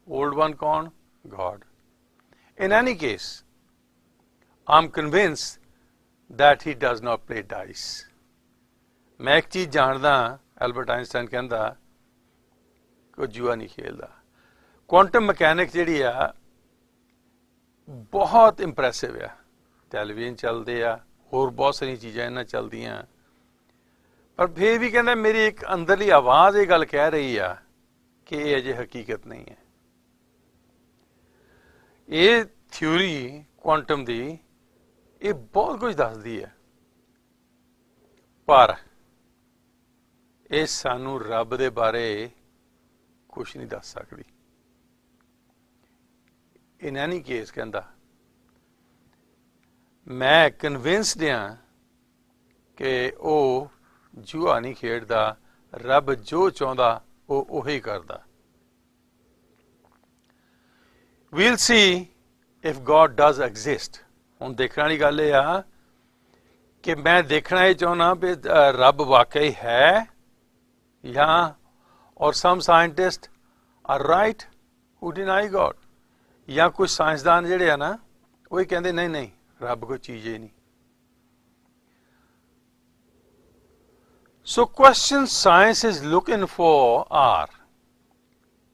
Old one kaun? God. In any case, I'm convinced that he does not play dice. मैं एक चीज़ जानदा, Albert Einstein कहता कोई जुआ नहीं खेलता। Quantum mechanic जी आ बहुत इंप्रैसिव है, टैलीविजन चलते आ, होर बहुत सारी चीज़ां इन्हां चलदियां, पर फिर भी कहना मेरी एक अंदरली आवाज़ ये गल कह रही है कि ये अजे हकीकत नहीं है। ये थ्योरी क्वांटम दी ये बहुत कुछ दसदी है, पर ये सानू रब दे बारे कुछ नहीं दस सकती। इन एनी केस कहता मैं कन्विंसड हाँ कि वो जुआ नहीं खेडदा, रब जो चाहता वो उही करदा। We'll see if God does exist. हुण देखने वाली गल ये आ कि मैं देखना ये चाहना भी रब वाकई है या, और some scientist are right who deny God, या कुछ साइंसदान जिहड़े आ ना वो कहते नहीं नहीं रब कोई चीज़ ही नहीं। So question science is looking for are,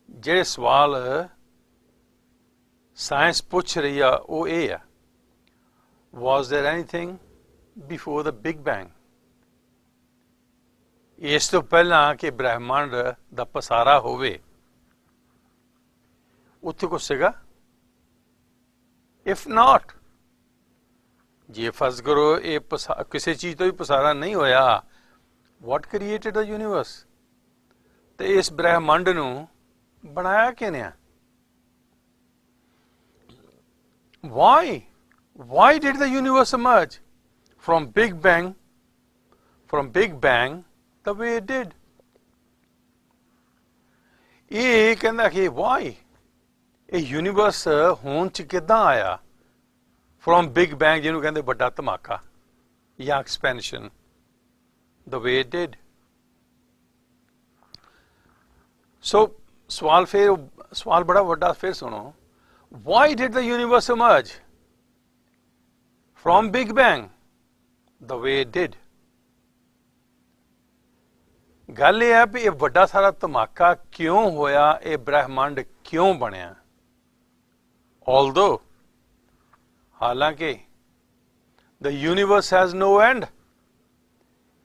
जिहड़े सवाल साइंस पूछ रही है वो ये है, was there anything before the Big Bang? इस तो पहला कि ब्रह्मांड दा पसारा होवे उत्थे कुछ सीगा? इफ नॉट, जे फर्ज करो ये किसी चीज तो भी पसारा नहीं होया, what created the universe? ते इस ब्रह्मांड नू बनाया किने? Why did the universe emerge from Big Bang the way it did? ਇਹ ਕਹਿੰਦਾ ਕਿ why ਇਹ ਯੂਨੀਵਰਸ ਹੋਣ ਚ ਕਿੱਦਾਂ ਆਇਆ from Big Bang ਜਿਹਨੂੰ ਕਹਿੰਦੇ ਵੱਡਾ ਧਮਾਕਾ ਜਾਂ expansion the way it did. So सवाल बड़ा ਵੱਡਾ फिर सुनो. Why did the universe emerge from Big Bang the way it did? ਗੱਲ ਇਹ ਹੈ ਵੀ ਇਹ ਵੱਡਾ ਸਾਰਾ ਧਮਾਕਾ ਕਿਉਂ ਹੋਇਆ, ਇਹ ਬ੍ਰਹਿਮੰਡ ਕਿਉਂ ਬਣਿਆ? Although ਹਾਲਾਂਕਿ the universe has no end,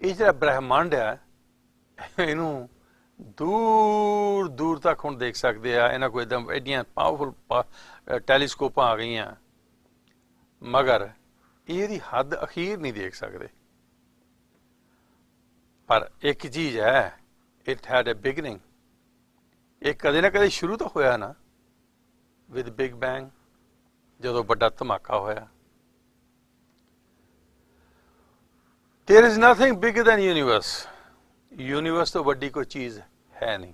ਇਹ ਜਿਹੜਾ ਬ੍ਰਹਿਮੰਡ ਹੈ ਇਹਨੂੰ ਦੂਰ ਦੂਰ ਤੱਕ ਹੁਣ ਦੇਖ ਸਕਦੇ ਆ, ਇਹਨਾਂ ਕੋਲ ਇੱਦਾਂ ਐਡੀਆਂ ਪਾਵਰਫੁਲ ਟੈਲੀਸਕੋਪਾਂ ਆ ਗਈਆਂ, ਮਗਰ ਇਹਦੀ ਹੱਦ ਅਖੀਰ ਨਹੀਂ ਦੇਖ ਸਕਦੇ। ਪਰ ਇੱਕ ਚੀਜ਼ ਹੈ, ਇਟ ਹੈਡ ਅ ਬਿਗਨਿੰਗ, ਇਹ ਕਦੇ ਨਾ ਕਦੇ ਸ਼ੁਰੂ ਤਾਂ ਹੋਇਆ ਨਾ ਵਿਦ ਬਿਗ ਬੈਂਗ, ਜਦੋਂ ਵੱਡਾ ਧਮਾਕਾ ਹੋਇਆ। There is nothing bigger than universe. Universe तो बड़ी कोई चीज है नहीं।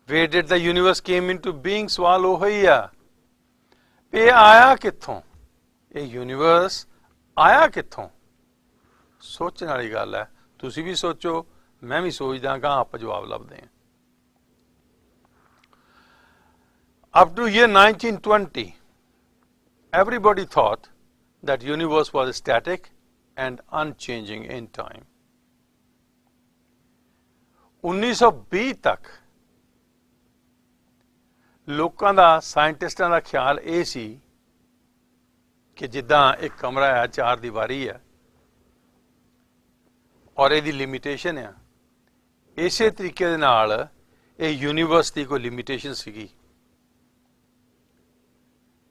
Where did the universe came into being? सवाल वो ही है, ये आया कित्थों, ये यूनिवर्स आया कित्थों? सोचने वाली गल है, तुसी भी सोचो, मैं भी सोचदा, कहां आप जवाब लभदे हैं। Up to year 1920, everybody thought that universe was static and unchanging in time. 1920 तक लोकां दा, साइंटिस्टां दा ख्याल ये सी कि जिद्दां एक कमरा है, चार दीवारी है और इहदी लिमिटेशन है, इसे तरीके दे नाल ये यूनीवर्स दी कोई लिमिटेशन सीगी,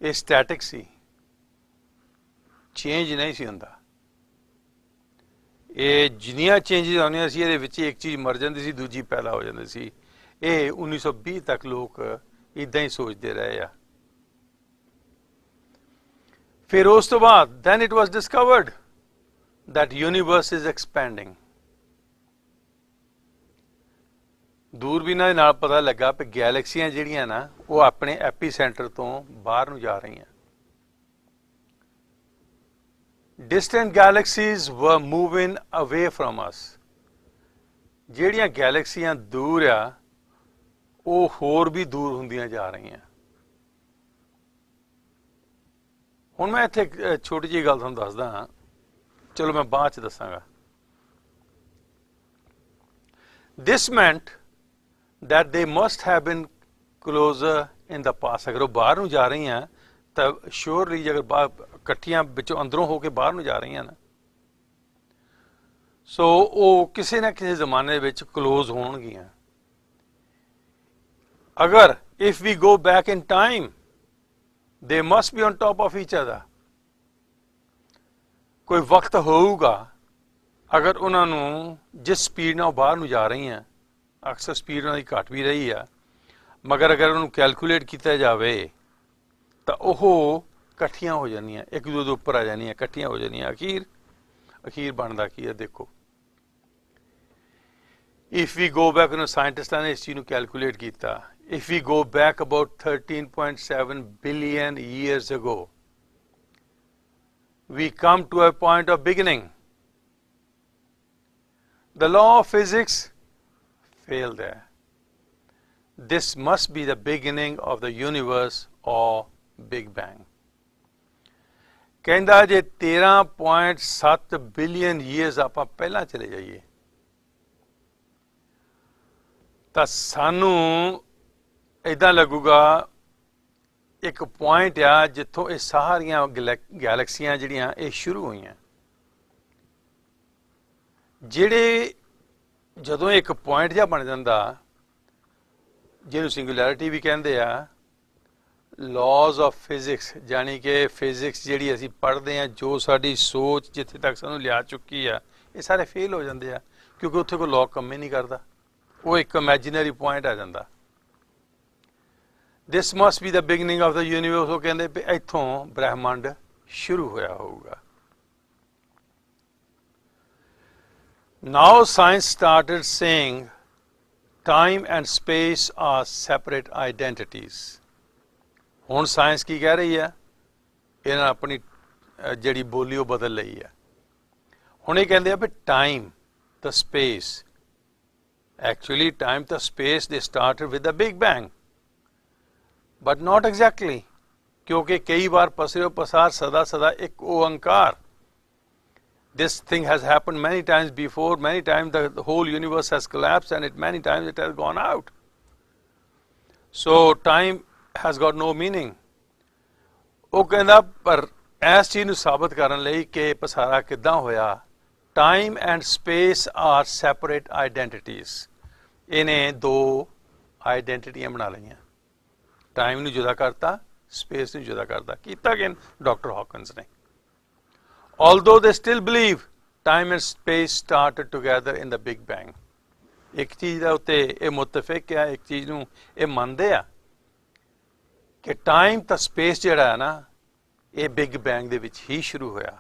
ये स्टैटिक सी, चेंज नहीं सी हुंदा। ਇਹ ਜਿੰਨੀਆਂ ਚੇਂਜਿਸ ਆਉਂਦੀਆਂ ਸੀ ਇਹਦੇ ਵਿੱਚ ਇੱਕ ਚੀਜ਼ ਮਰ ਜਾਂਦੀ ਸੀ, ਦੂਜੀ ਪੈਦਾ ਹੋ ਜਾਂਦੀ ਸੀ। ਇਹ 1920 ਤੱਕ ਲੋਕ ਇਦਾਂ ਹੀ ਸੋਚਦੇ ਰਹੇ ਆ। ਫਿਰ ਉਸ ਤੋਂ ਬਾਅਦ then it was discovered that universe is expanding. ਦੂਰਬੀਨਾਂ ਦੇ ਨਾਲ ਪਤਾ ਲੱਗਾ ਕਿ ਗੈਲੈਕਸੀਆਂ ਜਿਹੜੀਆਂ ਨਾ ਉਹ ਆਪਣੇ ਐਪੀ ਸੈਂਟਰ ਤੋਂ ਬਾਹਰ ਨੂੰ ਜਾ ਰਹੀਆਂ। Distant galaxies were moving away from us. ਜਿਹੜੀਆਂ ਗੈਲੈਕਸੀਆਂ ਦੂਰ ਆ ਉਹ ਹੋਰ ਵੀ ਦੂਰ ਹੁੰਦੀਆਂ ਜਾ ਰਹੀਆਂ। ਹੁਣ ਮੈਂ ਇੱਥੇ ਇੱਕ ਛੋਟੀ ਜਿਹੀ ਗੱਲ ਤੁਹਾਨੂੰ ਦੱਸਦਾ ਹਾਂ, ਚਲੋ ਮੈਂ ਬਾਅਦ ਚ ਦੱਸਾਂਗਾ। This meant that they must have been closer in the past. ਅਗਰ ਉਹ ਬਾਹਰ ਨੂੰ ਜਾ ਰਹੀਆਂ ਤਾਂ ਸ਼ੋਰਲੀ ਅਗਰ ਬਾਹਰ ਇਕੱਠੀਆਂ ਵਿੱਚੋਂ ਅੰਦਰੋਂ ਹੋ ਕੇ ਬਾਹਰ ਨੂੰ ਜਾ ਰਹੀਆਂ ਨਾ, ਸੋ ਉਹ ਕਿਸੇ ਨਾ ਕਿਸੇ ਜ਼ਮਾਨੇ ਵਿੱਚ ਕਲੋਜ਼ ਹੋਣਗੀਆਂ। ਅਗਰ if we go back in time they must be on top of each other. ਕੋਈ ਵਕਤ ਹੋਊਗਾ ਅਗਰ ਉਹਨਾਂ ਨੂੰ ਜਿਸ ਸਪੀਡ ਨਾਲ ਉਹ ਬਾਹਰ ਨੂੰ ਜਾ ਰਹੀਆਂ, ਅਕਸਰ ਸਪੀਡ ਉਹਨਾਂ ਦੀ ਘੱਟ ਵੀ ਰਹੀ ਆ, ਮਗਰ ਅਗਰ ਉਹਨੂੰ ਕੈਲਕੂਲੇਟ ਕੀਤਾ ਜਾਵੇ ਤਾਂ ਉਹ ਇਕੱਠੀਆਂ ਹੋ ਜਾਂਦੀਆਂ, ਇੱਕ ਦੂਜੇ ਦੇ ਉੱਪਰ ਆ ਜਾਂਦੀਆਂ, ਇਕੱਠੀਆਂ ਹੋ ਜਾਂਦੀਆਂ। ਅਖੀਰ ਬਣਦਾ ਕੀ ਹੈ ਦੇਖੋ। ਇਫ ਵੀ ਗੋ ਬੈਕ, ਉਹਨਾਂ ਸਾਇੰਟਿਸਟਾਂ ਨੇ ਇਸ ਚੀਜ਼ ਨੂੰ ਕੈਲਕੂਲੇਟ ਕੀਤਾ, if we go back about 13.7 billion years ago, we come to a point of beginning. The law of physics failed there. This must be the beginning of the universe or Big Bang. ਕਹਿੰਦਾ ਜੇ 13.7 billion years ਆਪਾਂ ਪਹਿਲਾਂ ਚਲੇ ਜਾਈਏ ਤਾਂ ਸਾਨੂੰ ਇਦਾਂ ਲੱਗੂਗਾ ਇੱਕ ਪੁਆਇੰਟ ਆ ਜਿੱਥੋਂ ਇਹ ਸਾਰੀਆਂ ਗੈਲੈਕਸੀਆਂ ਜਿਹੜੀਆਂ ਇਹ ਸ਼ੁਰੂ ਹੋਈਆਂ। ਜਿਹੜੇ ਜਦੋਂ ਇੱਕ ਪੁਆਇੰਟ ਜਿਹਾ ਬਣ ਜਾਂਦਾ, ਜਿਹਨੂੰ ਸਿੰਗੂਲੈਰਿਟੀ ਵੀ ਕਹਿੰਦੇ ਆ, laws of physics, यानी कि फिजिक्स ਜਿਹੜੀ ਅਸੀਂ ਪੜ੍ਹਦੇ ਹਾਂ, ਜੋ ਸਾਡੀ ਸੋਚ ਜਿੱਥੇ ਤੱਕ ਸਾਨੂੰ ਲਿਆ ਚੁੱਕੀ ਆ, ਇਹ ਸਾਰੇ ਫੇਲ ਹੋ ਜਾਂਦੇ ਆ ਕਿਉਂਕਿ ਉੱਥੇ ਕੋਈ ਲਾਅ ਕੰਮ ਹੀ ਨਹੀਂ ਕਰਦਾ, ਉਹ ਇੱਕ ਇਮੈਜਿਨਰੀ ਪੁਆਇੰਟ ਆ ਜਾਂਦਾ। this must be the beginning of the universe. ਉਹ ਕਹਿੰਦੇ ਵੀ ਇੱਥੋਂ ਬ੍ਰਹਿਮੰਡ ਸ਼ੁਰੂ ਹੋਇਆ ਹੋਊਗਾ. Now science started saying time and space are separate identities. ਹੁਣ ਸਾਇੰਸ ਕੀ ਕਹਿ ਰਹੀ ਹੈ? ਇਹਨਾਂ ਆਪਣੀ ਜਿਹੜੀ ਬੋਲੀ ਉਹ ਬਦਲ ਲਈ ਹੈ. ਹੁਣ ਇਹ ਕਹਿੰਦੇ ਆ ਵੀ time, the space, actually time, the space, they started with the Big Bang. But not exactly. क्योंकि कई बार पसरे पसार सदा सदा एक ओंकार. This thing has happened many times before. Many times the whole universe has collapsed, and many times it has gone out. So time has got no meaning. ਉਹ ਕਹਿੰਦਾ ਪਰ ਇਸ ਚੀਜ਼ ਨੂੰ ਸਾਬਤ ਕਰਨ ਲਈ ਕਿ ਪਸਾਰਾ ਕਿੱਦਾਂ ਹੋਇਆ, time and space are separate identities. ਇਹਨੇ ਦੋ ਆਈਡੈਂਟੀਟੀਆਂ ਬਣਾ ਲਈਆਂ. ਟਾਈਮ ਨੂੰ ਜੁਦਾ ਕਰਤਾ, ਸਪੇਸ ਨੂੰ ਜੁਦਾ ਕਰਤਾ. ਕੀਤਾ ਕਿ ਡਾਕਟਰ ਹਾਕਿੰਸ ਨੇ. Although they still believe time and space started together in the Big Bang. ਇੱਕ ਚੀਜ਼ ਦਾ ਉੱਤੇ ਇਹ ਮੁਤਫਿਕ ਹੈ, ਇੱਕ ਚੀਜ਼ ਨੂੰ ਇਹ ਮੰਨਦੇ ਆ ਕਿ ਟਾਈਮ ਤਾਂ ਸਪੇਸ ਜਿਹੜਾ ਹੈ ਨਾ ਇਹ ਬਿਗ ਬੈਂਗ ਦੇ ਵਿੱਚ ਹੀ ਸ਼ੁਰੂ ਹੋਇਆ.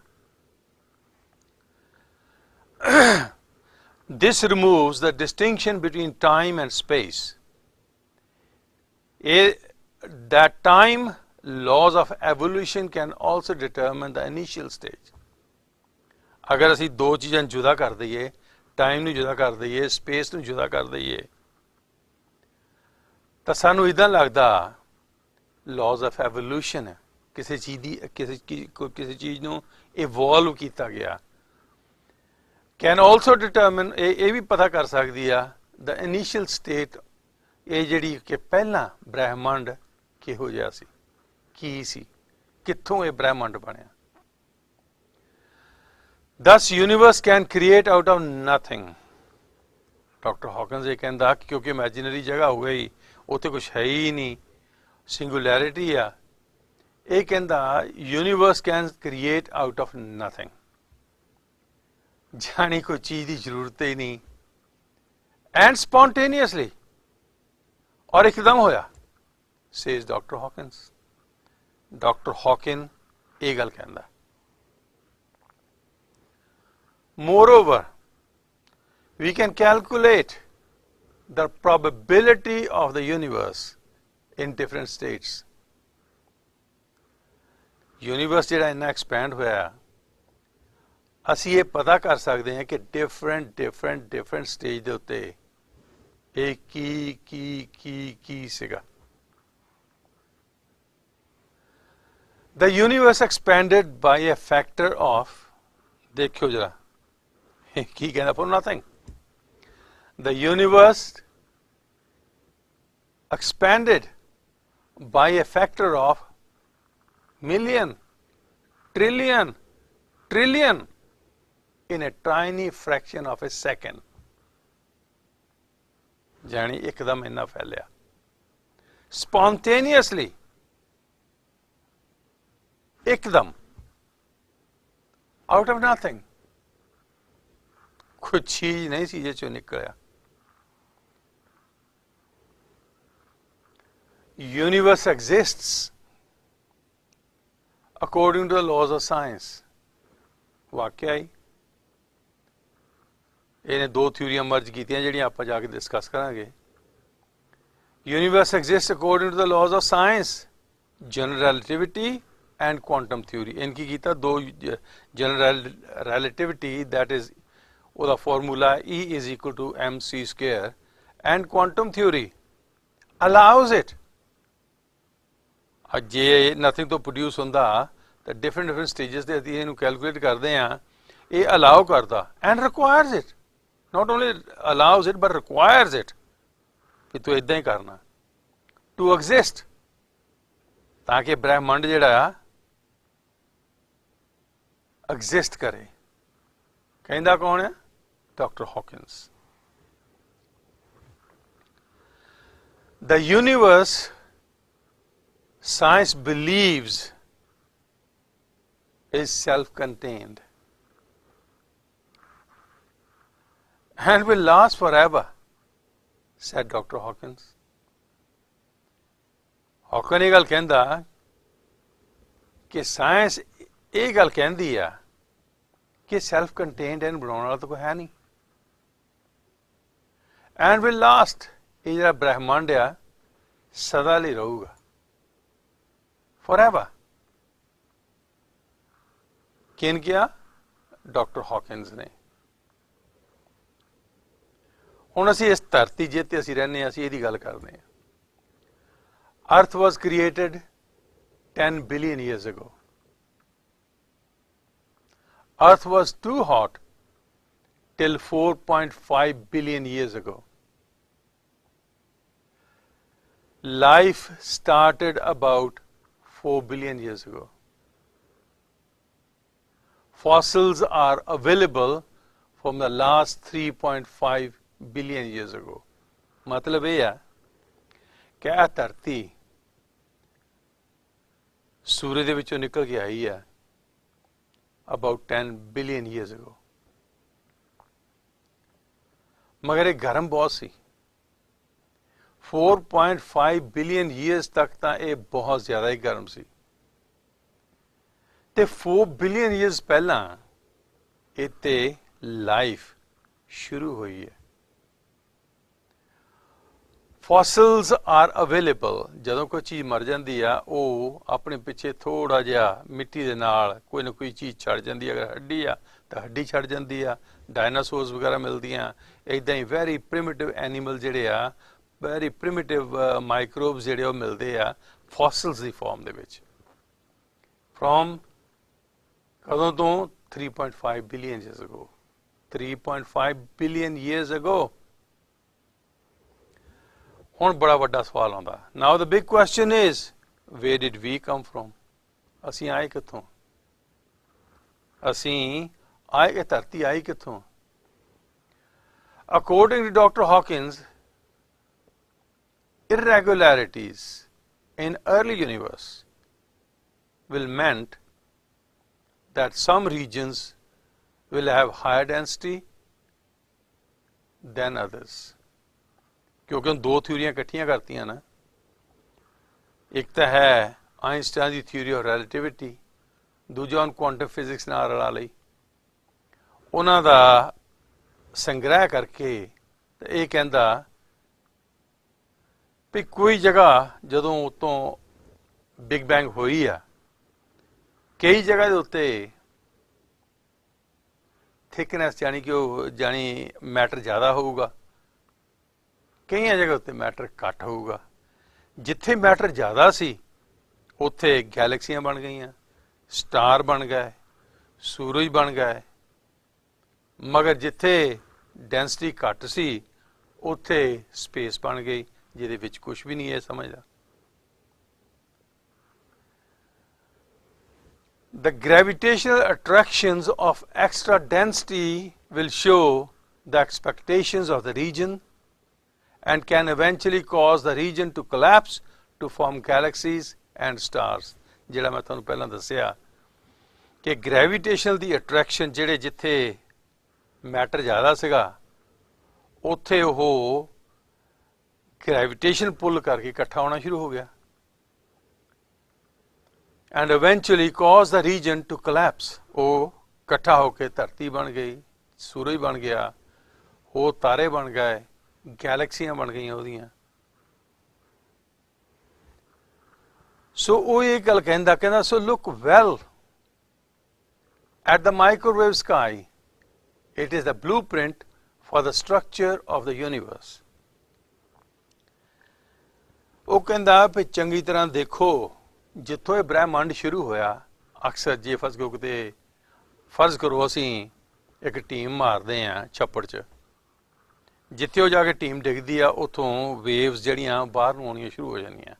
This removes the distinction between time and space. That time laws of evolution can also determine the initial stage. ਅਗਰ ਅਸੀਂ ਦੋ ਚੀਜ਼ਾਂ ਜੁਦਾ ਕਰ ਦਈਏ, ਟਾਈਮ ਨੂੰ ਜੁਦਾ ਕਰ ਦਈਏ, ਸਪੇਸ ਨੂੰ ਜੁਦਾ ਕਰ ਦਈਏ, ਤਾਂ ਸਾਨੂੰ ਇਦਾਂ ਲੱਗਦਾ laws of evolution ਹੈ, ਕਿਸੇ ਚੀਜ਼ ਨੂੰ ਇਵੋਲਵ ਕੀਤਾ ਗਿਆ. Can also determine, ਇਹ ਵੀ ਪਤਾ ਕਰ ਸਕਦੀ ਆ the initial state, ਇਹ ਜਿਹੜੀ ਕਿ ਪਹਿਲਾਂ ਬ੍ਰਹਿਮੰਡ ਕਿਹੋ ਜਿਹਾ ਸੀ, ਕੀ ਸੀ, ਕਿੱਥੋਂ ਇਹ ਬ੍ਰਹਿਮੰਡ ਬਣਿਆ. Thus universe can create out of nothing. Doctor Hawkins ਇਹ ਕਹਿੰਦਾ ਕਿ ਕਿਉਂਕਿ ਇਮੈਜਿਨਰੀ ਜਗ੍ਹਾ ਹੋ ਗਈ, ਉੱਥੇ ਕੁਝ ਹੈ ਹੀ ਨਹੀਂ, ਸਿੰਗੂਲੈਰਿਟੀ ਆ. ਇਹ ਕਹਿੰਦਾ universe can create out of nothing. ਜਾਣੀ ਕੋਈ ਚੀਜ਼ ਦੀ ਜ਼ਰੂਰਤ ਹੀ ਨਹੀਂ, ਐਂਡ ਸਪੌਂਟੇਨੀਅਸਲੀ, ਔਰ ਇੱਕਦਮ ਹੋਇਆ, ਸੇਜ਼ ਡਾਕਟਰ ਹਾਕਿੰਸ. ਡਾਕਟਰ ਹਾਕਿਨ ਇਹ ਗੱਲ ਕਹਿੰਦਾ. Moreover, we can calculate the probability of the universe in different states. Universe ਜਿਹੜਾ ਇੰਨਾ expand ਹੋਇਆ, ਅਸੀਂ ਇਹ ਪਤਾ ਕਰ ਸਕਦੇ ਹਾਂ ਕਿ different stage ਦੇ ਉੱਤੇ ਇਹ ਕੀ ਸੀਗਾ. The universe expanded by a factor of, ਦੇਖਿਓ ਜਰਾ ਕੀ ਕਹਿੰਦਾ, for nothing. The universe expanded by a factor of million, trillion in a tiny fraction of a second. ਜਾਣੀ ਇੱਕਦਮ ਇੰਨਾ ਫੈਲਿਆ. Spontaneously, ਇੱਕਦਮ, out of nothing. ਕੋਈ ਚੀਜ਼ ਨਹੀਂ ਸੀ ਜਿਹਦੇ ਚੋਂ ਨਿਕਲਿਆ. Universe exists according to the laws of science. ਵਾਕਿਆ ਹੀ ਇਹਨੇ ਦੋ ਥਿਊਰੀਆਂ ਮਰਜ ਕੀਤੀਆਂ ਜਿਹੜੀਆਂ ਆਪਾਂ ਜਾ ਕੇ ਡਿਸਕਸ ਕਰਾਂਗੇ. Universe exists according to the laws of science, general relativity and quantum theory. इनकी ਕੀਤਾ ਦੋ general relativity, that is ਉਹਦਾ formula E is equal to mc square, and quantum theory allows it. ਜੇ nothing ਤੋਂ produce ਹੁੰਦਾ ਤਾਂ different stages ਦੇ ਅਸੀਂ ਇਹਨੂੰ calculate ਕਰਦੇ ਹਾਂ, ਇਹ allow ਕਰਦਾ and requires it. Not only allows it but requires it ਕਿ ਤੂੰ ਇਦਾਂ ਹੀ ਕਰਨਾ to exist, ਤਾਂ ਕਿ ਬ੍ਰਹਿਮੰਡ ਜਿਹੜਾ exist ਕਰੇ. ਕਹਿੰਦਾ ਕੌਣ ਹੈ? Dr. Hawkins. The universe, science believes, is self-contained and will last forever, said Dr. Hawkins. ਹੌਕਨ ਇਹ ਗੱਲ ਕਹਿੰਦਾ ਕਿ ਸਾਇੰਸ ਇਹ ਗੱਲ ਕਹਿੰਦੀ ਆ ਕਿ ਸੈਲਫ ਕੰਟੇਨਡ ਇਹਨੂੰ ਬਣਾਉਣ ਵਾਲਾ ਤਾਂ ਕੋਈ ਹੈ ਨਹੀਂ, ਐਂਡ ਵਿਲ ਲਾਸਟ। ਇਹ ਜਿਹੜਾ ਬ੍ਰਹਿਮੰਡ ਆ ਸਦਾ ਲਈ ਰਹੂਗਾ, ਫੋਰਐਵਰ। ਕਿਨ ਕਿਹਾ? ਡਾਕਟਰ ਹੌਕਿੰਸ ਨੇ। ਹੁਣ ਅਸੀਂ ਇਸ ਧਰਤੀ ਜਿੱਤੇ ਅਸੀਂ ਰਹਿੰਦੇ ਹਾਂ, ਅਸੀਂ ਇਹਦੀ ਗੱਲ ਕਰਦੇ ਹਾਂ। ਅਰਥ ਵਾਜ਼ created 10 billion years ago. Earth was too hot till 4.5 billion years ago. Life started about 4 billion years ago. Fossils are available from the last 3.5 billion years ago. मतलब ये है कि यह धरती सूर्य ਦੇ ਵਿੱਚੋਂ ਨਿਕਲ ਕੇ ਆਈ ਹੈ about 10 billion years ago. ਮਗਰ ਇਹ ਗਰਮ ਬਹੁਤ ਸੀ। 4.5 billion years ਤੱਕ ਤਾਂ ਇਹ ਬਹੁਤ ਜ਼ਿਆਦਾ ਹੀ ਗਰਮ ਸੀ, ਤੇ 4 billion years ਪਹਿਲਾਂ ਇੱਥੇ ਲਾਈਫ ਸ਼ੁਰੂ ਹੋਈ ਹੈ। ਫੋਸਿਲਸ ਆਰ ਅਵੇਲੇਬਲ। ਜਦੋਂ ਕੋਈ ਚੀਜ਼ ਮਰ ਜਾਂਦੀ ਆ, ਉਹ ਆਪਣੇ ਪਿੱਛੇ ਥੋੜਾ ਜਿਹਾ ਮਿੱਟੀ ਦੇ ਨਾਲ ਕੋਈ ਨਾ ਕੋਈ ਚੀਜ਼ ਛੱਡ ਜਾਂਦੀ ਹੈ। ਅਗਰ ਹੱਡੀ ਆ ਤਾਂ ਹੱਡੀ ਛੱਡ ਜਾਂਦੀ ਆ। ਡਾਇਨਾਸੋਰਸ ਵਗੈਰਾ ਮਿਲਦੀਆਂ, ਇੱਦਾਂ ਹੀ ਵੈਰੀ ਪ੍ਰਿਮਿਟਿਵ ਐਨੀਮਲ ਜਿਹੜੇ ਆ, ਵੈਰੀ ਪ੍ਰਿਮਿਟਿਵ ਮਾਈਕਰੋਬਸ ਜਿਹੜੇ ਉਹ ਮਿਲਦੇ ਆ ਫੋਸਿਲਸ ਦੀ ਫਾਰਮ ਦੇ ਵਿੱਚ। ਫਰੋਮ ਕਦੋਂ ਤੋਂ? 3.5 billion years ago. 3.5 billion years ago. ਹੁਣ ਬੜਾ ਵੱਡਾ ਸਵਾਲ ਆਉਂਦਾ। Now the big question is where did we come from? ਅਸੀਂ ਆਏ ਕਿੱਥੋਂ? ਅਸੀਂ ਆਏ, ਇਹ ਧਰਤੀ ਆਈ ਕਿੱਥੋਂ? According to doctor Hawkins, irregularities in early universe will meant that some regions will have higher density than others. ਕਿਉਂਕਿ ਹੁਣ ਦੋ ਥਿਊਰੀਆਂ ਇਕੱਠੀਆਂ ਕਰਤੀਆਂ ਨਾ। ਇੱਕ ਤਾਂ ਹੈ ਆਇਨਸਟਾਈਨ ਦੀ ਥਿਊਰੀ ਆਫ ਰਿਲੇਟਿਵਿਟੀ, ਦੂਜਾ ਹੁਣ ਕੁਆਂਟਮ ਫਿਜ਼ਿਕਸ ਨਾਲ ਰਲਾ ਲਈ। ਉਹਨਾਂ ਦਾ ਸੰਗ੍ਰਹਿ ਕਰਕੇ ਤੇ ਇਹ ਕਹਿੰਦਾ ਵੀ ਕੋਈ ਜਗ੍ਹਾ ਜਦੋਂ ਉਤੋਂ ਬਿਗ ਬੈਂਗ ਹੋਈ ਆ, ਕਈ ਜਗ੍ਹਾ ਦੇ ਉੱਤੇ ਥਿਕਨੈਸ ਜਾਣੀ ਕਿ ਉਹ ਜਾਣੀ ਮੈਟਰ ਜ਼ਿਆਦਾ ਹੋਊਗਾ, ਕਈਆਂ ਜਗ੍ਹਾ ਉੱਤੇ ਮੈਟਰ ਘੱਟ ਹੋਊਗਾ। ਜਿੱਥੇ ਮੈਟਰ ਜ਼ਿਆਦਾ ਸੀ ਉੱਥੇ ਗੈਲੈਕਸੀਆਂ ਬਣ ਗਈਆਂ, ਸਟਾਰ ਬਣ ਗਏ, ਸੂਰਜ ਬਣ ਗਏ। ਮਗਰ ਜਿੱਥੇ ਡੈਂਸਿਟੀ ਘੱਟ ਸੀ ਉੱਥੇ ਸਪੇਸ ਬਣ ਗਈ, ਜਿਹਦੇ ਵਿੱਚ ਕੁਝ ਵੀ ਨਹੀਂ ਹੈ ਸਮਝਦਾ। The gravitational attractions of extra density will show the expectations of the region and can eventually cause the region to collapse to form galaxies and stars. ਜਿਹੜਾ ਮੈਂ ਤੁਹਾਨੂੰ ਪਹਿਲਾਂ ਦੱਸਿਆ ਕਿ ਗ੍ਰੈਵਿਟੇਸ਼ਨਲ ਦੀ ਅਟਰੈਕਸ਼ਨ ਜਿਹੜੇ ਜਿੱਥੇ ਮੈਟਰ ਜ਼ਿਆਦਾ ਸੀਗਾ ਉੱਥੇ ਉਹ ਗ੍ਰੈਵਿਟੇਸ਼ਨ ਪੁੱਲ ਕਰਕੇ ਇਕੱਠਾ ਹੋਣਾ ਸ਼ੁਰੂ ਹੋ ਗਿਆ, and eventually cause the region to collapse. ਉਹ ਇਕੱਠਾ ਹੋ ਕੇ ਧਰਤੀ ਬਣ ਗਈ, ਸੂਰਜ ਬਣ ਗਿਆ, ਉਹ ਤਾਰੇ ਬਣ ਗਏ, ਗੈਲੈਕਸੀਆਂ ਬਣ ਗਈਆਂ ਉਹਦੀਆਂ। ਸੋ ਉਹ ਇਹ ਗੱਲ ਕਹਿੰਦਾ so look well at the microwave sky. It is the blueprint for the structure of the universe. ਉਹ ਕਹਿੰਦਾ ਵੀ ਚੰਗੀ ਤਰ੍ਹਾਂ ਦੇਖੋ, ਜਿੱਥੋਂ ਇਹ ਬ੍ਰਹਿਮੰਡ ਸ਼ੁਰੂ ਹੋਇਆ। ਅਕਸਰ ਜੇ ਫਰਜ਼ ਕਰੋ ਅਸੀਂ ਇੱਕ ਟੀਮ ਮਾਰਦੇ ਆ ਛੱਪੜ 'ਚ, ਜਿੱਥੇ ਉਹ ਜਾ ਕੇ ਟੀਮ ਡਿੱਗਦੀ ਆ ਉੱਥੋਂ ਵੇਵਸ ਜਿਹੜੀਆਂ ਬਾਹਰ ਨੂੰ ਆਉਣੀਆਂ ਸ਼ੁਰੂ ਹੋ ਜਾਂਦੀਆਂ,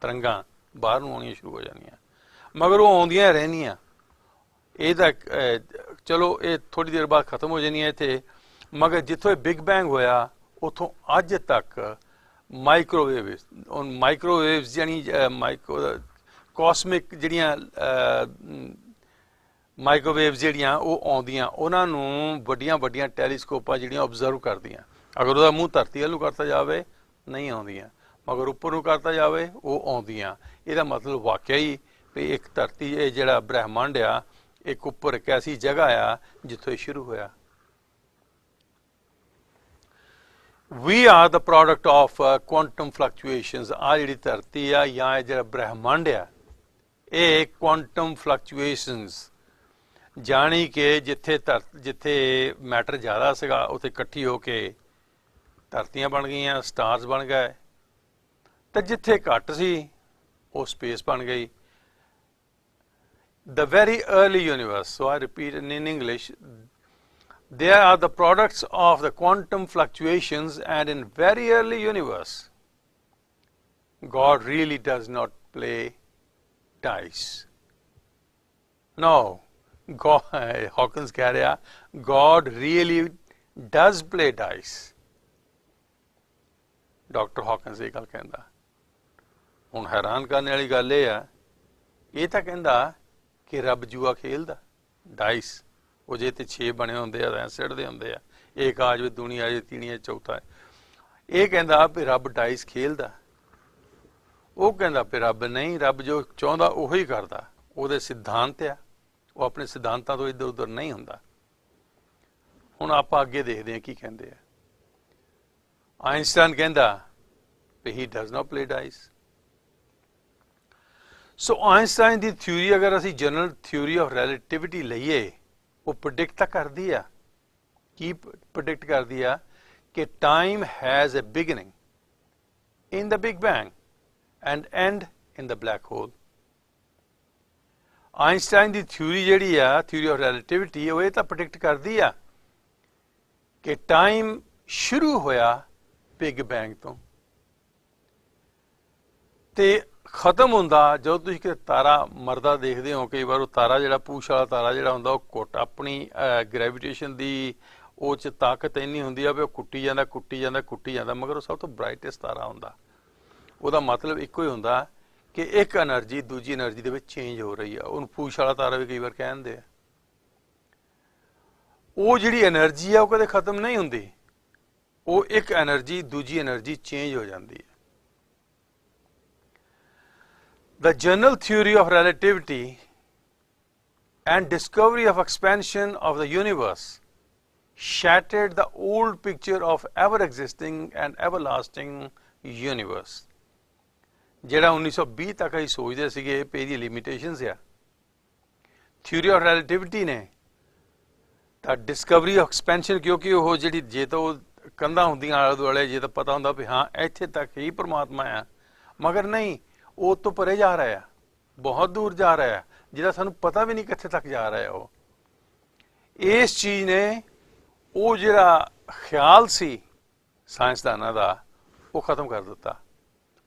ਤਰੰਗਾਂ ਬਾਹਰ ਨੂੰ ਆਉਣੀਆਂ ਸ਼ੁਰੂ ਹੋ ਜਾਂਦੀਆਂ, ਮਗਰ ਉਹ ਆਉਂਦੀਆਂ ਰਹਿੰਦੀਆਂ। ਇਹ ਤਾਂ ਚਲੋ ਇਹ ਥੋੜ੍ਹੀ ਦੇਰ ਬਾਅਦ ਖਤਮ ਹੋ ਜਾਂਦੀਆਂ ਇੱਥੇ, ਮਗਰ ਜਿੱਥੋਂ ਇਹ ਬਿਗ ਬੈਂਗ ਹੋਇਆ ਉੱਥੋਂ ਅੱਜ ਤੱਕ ਮਾਈਕਰੋਵੇਵਸ ਜਾਣੀ ਕਾਸਮਿਕ ਜਿਹੜੀਆਂ ਮਾਈਕਰੋਵੇਵਸ ਜਿਹੜੀਆਂ ਉਹ ਆਉਂਦੀਆਂ, ਉਹਨਾਂ ਨੂੰ ਵੱਡੀਆਂ ਵੱਡੀਆਂ ਟੈਲੀਸਕੋਪਾਂ ਜਿਹੜੀਆਂ ਓਬਜ਼ਰਵ ਕਰਦੀਆਂ। ਅਗਰ ਉਹਦਾ ਮੂੰਹ ਧਰਤੀ ਵੱਲ ਨੂੰ ਕਰਤਾ ਜਾਵੇ ਨਹੀਂ ਆਉਂਦੀਆਂ, ਮਗਰ ਉੱਪਰ ਨੂੰ ਕਰਤਾ ਜਾਵੇ ਉਹ ਆਉਂਦੀਆਂ। ਇਹਦਾ ਮਤਲਬ ਵਾਕਿਆ ਹੀ ਵੀ ਇੱਕ ਧਰਤੀ, ਇਹ ਜਿਹੜਾ ਬ੍ਰਹਿਮੰਡ ਆ, ਇੱਕ ਉੱਪਰ ਇੱਕ ਐਸੀ ਜਗ੍ਹਾ ਆ ਜਿੱਥੋਂ ਇਹ ਸ਼ੁਰੂ ਹੋਇਆ। We are the product of quantum fluctuations। ਆ ਜਿਹੜੀ ਧਰਤੀ ਆ ਜਾਂ ਇਹ ਜਿਹੜਾ ਬ੍ਰਹਿਮੰਡ ਆ, ਇਹ quantum fluctuations, ਜਾਣੀ ਕਿ ਜਿੱਥੇ ਮੈਟਰ ਜ਼ਿਆਦਾ ਸੀਗਾ ਉੱਥੇ ਇਕੱਠੀ ਹੋ ਕੇ ਧਰਤੀਆਂ ਬਣ ਗਈਆਂ, ਸਟਾਰਸ ਬਣ ਗਏ, ਤੇ ਜਿੱਥੇ ਘੱਟ ਸੀ ਉਹ ਸਪੇਸ ਬਣ ਗਈ। The very early universe, so I repeat in English, they are the products of the quantum fluctuations, and in very early universe, God really does not play dice. No, God, Hawkins कह रहा, God really does play dice. Dr. Hawkins ਇਹ ਗੱਲ ਕਹਿੰਦਾ। ਹੁਣ ਹੈਰਾਨ ਕਰਨ ਵਾਲੀ ਗੱਲ ਇਹ ਆ, ਇਹ ਤਾਂ ਕਹਿੰਦਾ ਕਿ ਰੱਬ ਜੂਆ ਖੇਲਦਾ, ਡਾਈਸ, ਉਹ ਜੇ ਤੇ 6 ਬਣੇ ਹੁੰਦੇ ਆ ਸਿੱਟਦੇ ਹੁੰਦੇ ਆ, ਇੱਕ ਆ ਜਾਵੇ, ਦੂਣੀ ਆ ਜਾਵੇ, ਤੀਣੀ ਆ, ਚੌਥਾ। ਇਹ ਕਹਿੰਦਾ ਵੀ ਰੱਬ ਡਾਈਸ ਖੇਲਦਾ। ਉਹ ਕਹਿੰਦਾ ਵੀ ਰੱਬ ਨਹੀਂ, ਰੱਬ ਜੋ ਚਾਹੁੰਦਾ ਉਹੀ ਕਰਦਾ, ਉਹਦੇ ਸਿਧਾਂਤ ਆ, ਉਹ ਆਪਣੇ ਸਿਧਾਂਤਾਂ ਤੋਂ ਇੱਧਰ ਉੱਧਰ ਨਹੀਂ ਹੁੰਦਾ। ਹੁਣ ਆਪਾਂ ਅੱਗੇ ਦੇਖਦੇ ਹਾਂ ਕੀ ਕਹਿੰਦੇ ਆ। ਆਇਨਸਟਾਈਨ ਕਹਿੰਦਾ ਵੀ he does not play dice. So Einstein ਦੀ ਥਿਊਰੀ ਅਗਰ ਅਸੀਂ ਜਨਰਲ ਥਿਊਰੀ ਆਫ ਰਿਲੇਟਿਵਿਟੀ ਲਈਏ, ਉਹ ਪ੍ਰੈਡਿਕਟ ਤਾਂ ਕਰਦੀ ਆ। ਕੀ ਪ੍ਰੈਡਿਕਟ ਕਰਦੀ ਆ? ਕਿ time has a beginning in the big bang and end in the black hole. Einstein ਦੀ ਥਿਊਰੀ ਜਿਹੜੀ ਆ, ਥਿਊਰੀ ਆਫ ਰਿਲੇਟਿਵਿਟੀ, ਉਹ ਇਹ ਤਾਂ ਪ੍ਰੈਡਿਕਟ ਕਰਦੀ ਆ ਕਿ ਟਾਈਮ ਸ਼ੁਰੂ ਹੋਇਆ ਬਿਗ ਬੈਂਗ ਤੋਂ ਤੇ ਖਤਮ ਹੁੰਦਾ ਜਦੋਂ ਤੁਸੀਂ ਕਿ ਤਾਰਾ ਮਰਦਾ ਦੇਖਦੇ ਹੋ। ਕਈ ਵਾਰ ਉਹ ਤਾਰਾ ਜਿਹੜਾ ਪੂਛ ਵਾਲਾ ਤਾਰਾ ਜਿਹੜਾ ਹੁੰਦਾ, ਉਹ ਘੁੱਟ ਆਪਣੀ ਗ੍ਰੈਵੀਟੇਸ਼ਨ ਦੀ ਉਹ 'ਚ ਤਾਕਤ ਇੰਨੀ ਹੁੰਦੀ ਆ ਵੀ ਉਹ ਕੁੱਟੀ ਜਾਂਦਾ ਕੁੱਟੀ ਜਾਂਦਾ ਕੁੱਟੀ ਜਾਂਦਾ, ਮਗਰ ਉਹ ਸਭ ਤੋਂ ਬ੍ਰਾਈਟੈਸਟ ਤਾਰਾ ਹੁੰਦਾ। ਉਹਦਾ ਮਤਲਬ ਇੱਕੋ ਹੀ ਹੁੰਦਾ ਕਿ ਇੱਕ ਐਨਰਜੀ ਦੂਜੀ ਐਨਰਜੀ ਦੇ ਵਿੱਚ ਚੇਂਜ ਹੋ ਰਹੀ ਆ। ਉਹਨੂੰ ਪੂਛ ਵਾਲਾ ਤਾਰਾ ਵੀ ਕਈ ਵਾਰ ਕਹਿੰਦੇ ਆ। ਉਹ ਜਿਹੜੀ ਐਨਰਜੀ ਆ ਉਹ ਕਦੇ ਖਤਮ ਨਹੀਂ ਹੁੰਦੀ, ਉਹ ਇੱਕ ਐਨਰਜੀ ਦੂਜੀ ਐਨਰਜੀ ਚੇਂਜ ਹੋ ਜਾਂਦੀ ਹੈ। The general theory of relativity and discovery of expansion of the universe shattered the old picture of ever-existing and everlasting universe। ਜਿਹੜਾ 1920 ਤੱਕ ਅਸੀਂ ਸੋਚਦੇ ਸੀਗੇ ਕਿ ਇਹਦੀ ਲਿਮਿਟੇਸ਼ਨਸ ਆ, ਥਿਊਰੀ ਆਫ ਰਿਲੇਟਿਵਿਟੀ ਨੇ ਤਾਂ ਡਿਸਕਵਰੀ ਆਫ ਐਕਸਪੈਂਸ਼ਨ, ਕਿਉਂਕਿ ਉਹ ਜਿਹੜੀ ਜੇ ਤਾਂ ਉਹ ਕੰਧਾਂ ਹੁੰਦੀਆਂ ਆਲੇ ਦੁਆਲੇ, ਜੇ ਤਾਂ ਪਤਾ ਹੁੰਦਾ ਵੀ ਹਾਂ ਇੱਥੇ ਤੱਕ ਹੀ ਪਰਮਾਤਮਾ ਆ, ਮਗਰ ਨਹੀਂ, ਉਹ ਤੋਂ ਪਰੇ ਜਾ ਰਿਹਾ, ਬਹੁਤ ਦੂਰ ਜਾ ਰਿਹਾ, ਜਿਹਦਾ ਸਾਨੂੰ ਪਤਾ ਵੀ ਨਹੀਂ ਕਿੱਥੇ ਤੱਕ ਜਾ ਰਿਹਾ। ਉਹ ਇਸ ਚੀਜ਼ ਨੇ ਉਹ ਜਿਹੜਾ ਖਿਆਲ ਸੀ ਸਾਇੰਸਦਾਨਾਂ ਦਾ ਉਹ ਖਤਮ ਕਰ ਦਿੱਤਾ।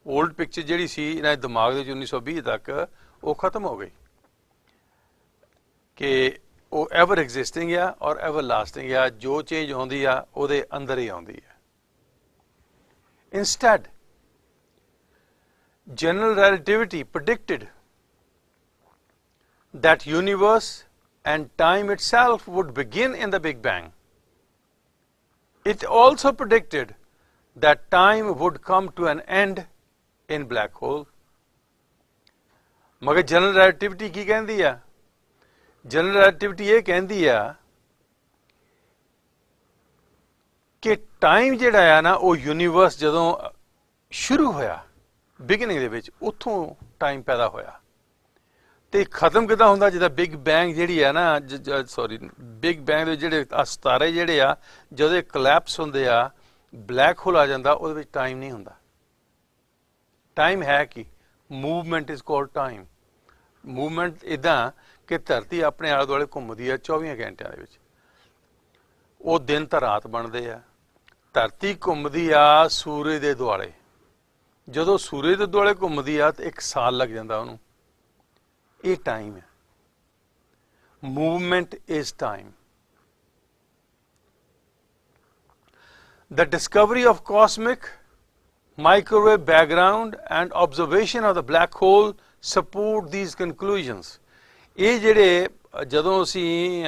ਓਲਡ ਪਿਕਚਰ ਜਿਹੜੀ ਸੀ ਇਹਨਾਂ ਦੇ ਦਿਮਾਗ ਦੇ ਵਿੱਚ 1920 ਤੱਕ ਉਹ ਖਤਮ ਹੋ ਗਈ ਕਿ ਉਹ ਐਵਰ ਐਗਜ਼ਿਸਟਿੰਗ ਆ ਔਰ ਐਵਰ ਲਾਸਟਿੰਗ ਆ, ਜੋ ਚੇਂਜ ਆਉਂਦੀ ਆ ਉਹਦੇ ਅੰਦਰ ਹੀ ਆਉਂਦੀ ਆ। Instead general relativity predicted that universe and time itself would begin in the Big Bang. It also predicted that time would come to an end in black hole. ਮਗਰ general relativity ਕੀ ਕਹਿੰਦੀ ਆ? General relativity ਇਹ ਕਹਿੰਦੀ ਆ ਕਿ time ਜਿਹੜਾ ਆ ਨਾ, ਉਹ ਯੂਨੀਵਰਸ ਜਦੋਂ ਸ਼ੁਰੂ ਹੋਇਆ ਬਿਗਨਿੰਗ ਦੇ ਵਿੱਚ, ਉੱਥੋਂ ਟਾਈਮ ਪੈਦਾ ਹੋਇਆ ਤੇ ਖਤਮ ਕਿੱਦਾਂ ਹੁੰਦਾ? ਜਿੱਦਾਂ ਬਿਗ ਬੈਂਗ ਜਿਹੜੀ ਆ ਨਾ, ਬਿਗ ਬੈਂਗ ਦੇ ਜਿਹੜੇ ਸਿਤਾਰੇ ਜਿਹੜੇ ਆ, ਜਦੋਂ ਕਲੈਪਸ ਹੁੰਦੇ ਆ, ਬਲੈਕ ਹੋਲ ਆ ਜਾਂਦਾ, ਉਹਦੇ ਵਿੱਚ ਟਾਈਮ ਨਹੀਂ ਹੁੰਦਾ। ਟਾਈਮ ਹੈ ਕੀ? Movement is called time. Movement ਇੱਦਾਂ ਕਿ ਧਰਤੀ ਆਪਣੇ ਆਲੇ ਦੁਆਲੇ ਘੁੰਮਦੀ ਆ 24 ਘੰਟਿਆਂ ਦੇ ਵਿੱਚ। ਉਹ ਦਿਨ ਤਾਂ ਰਾਤ ਬਣਦੇ ਆ। ਧਰਤੀ ਘੁੰਮਦੀ ਆ ਸੂਰਜ ਦੇ ਦੁਆਲੇ, ਜਦੋਂ ਸੂਰਜ ਦੇ ਦੁਆਲੇ ਘੁੰਮਦੀ ਆ ਤਾਂ 1 ਸਾਲ ਲੱਗ ਜਾਂਦਾ ਉਹਨੂੰ। ਇਹ ਟਾਈਮ ਹੈ। Movement is time. The discovery of cosmic microwave background and observation of the black hole support these conclusions। ਇਹ ਜਿਹੜੇ ਜਦੋਂ ਅਸੀਂ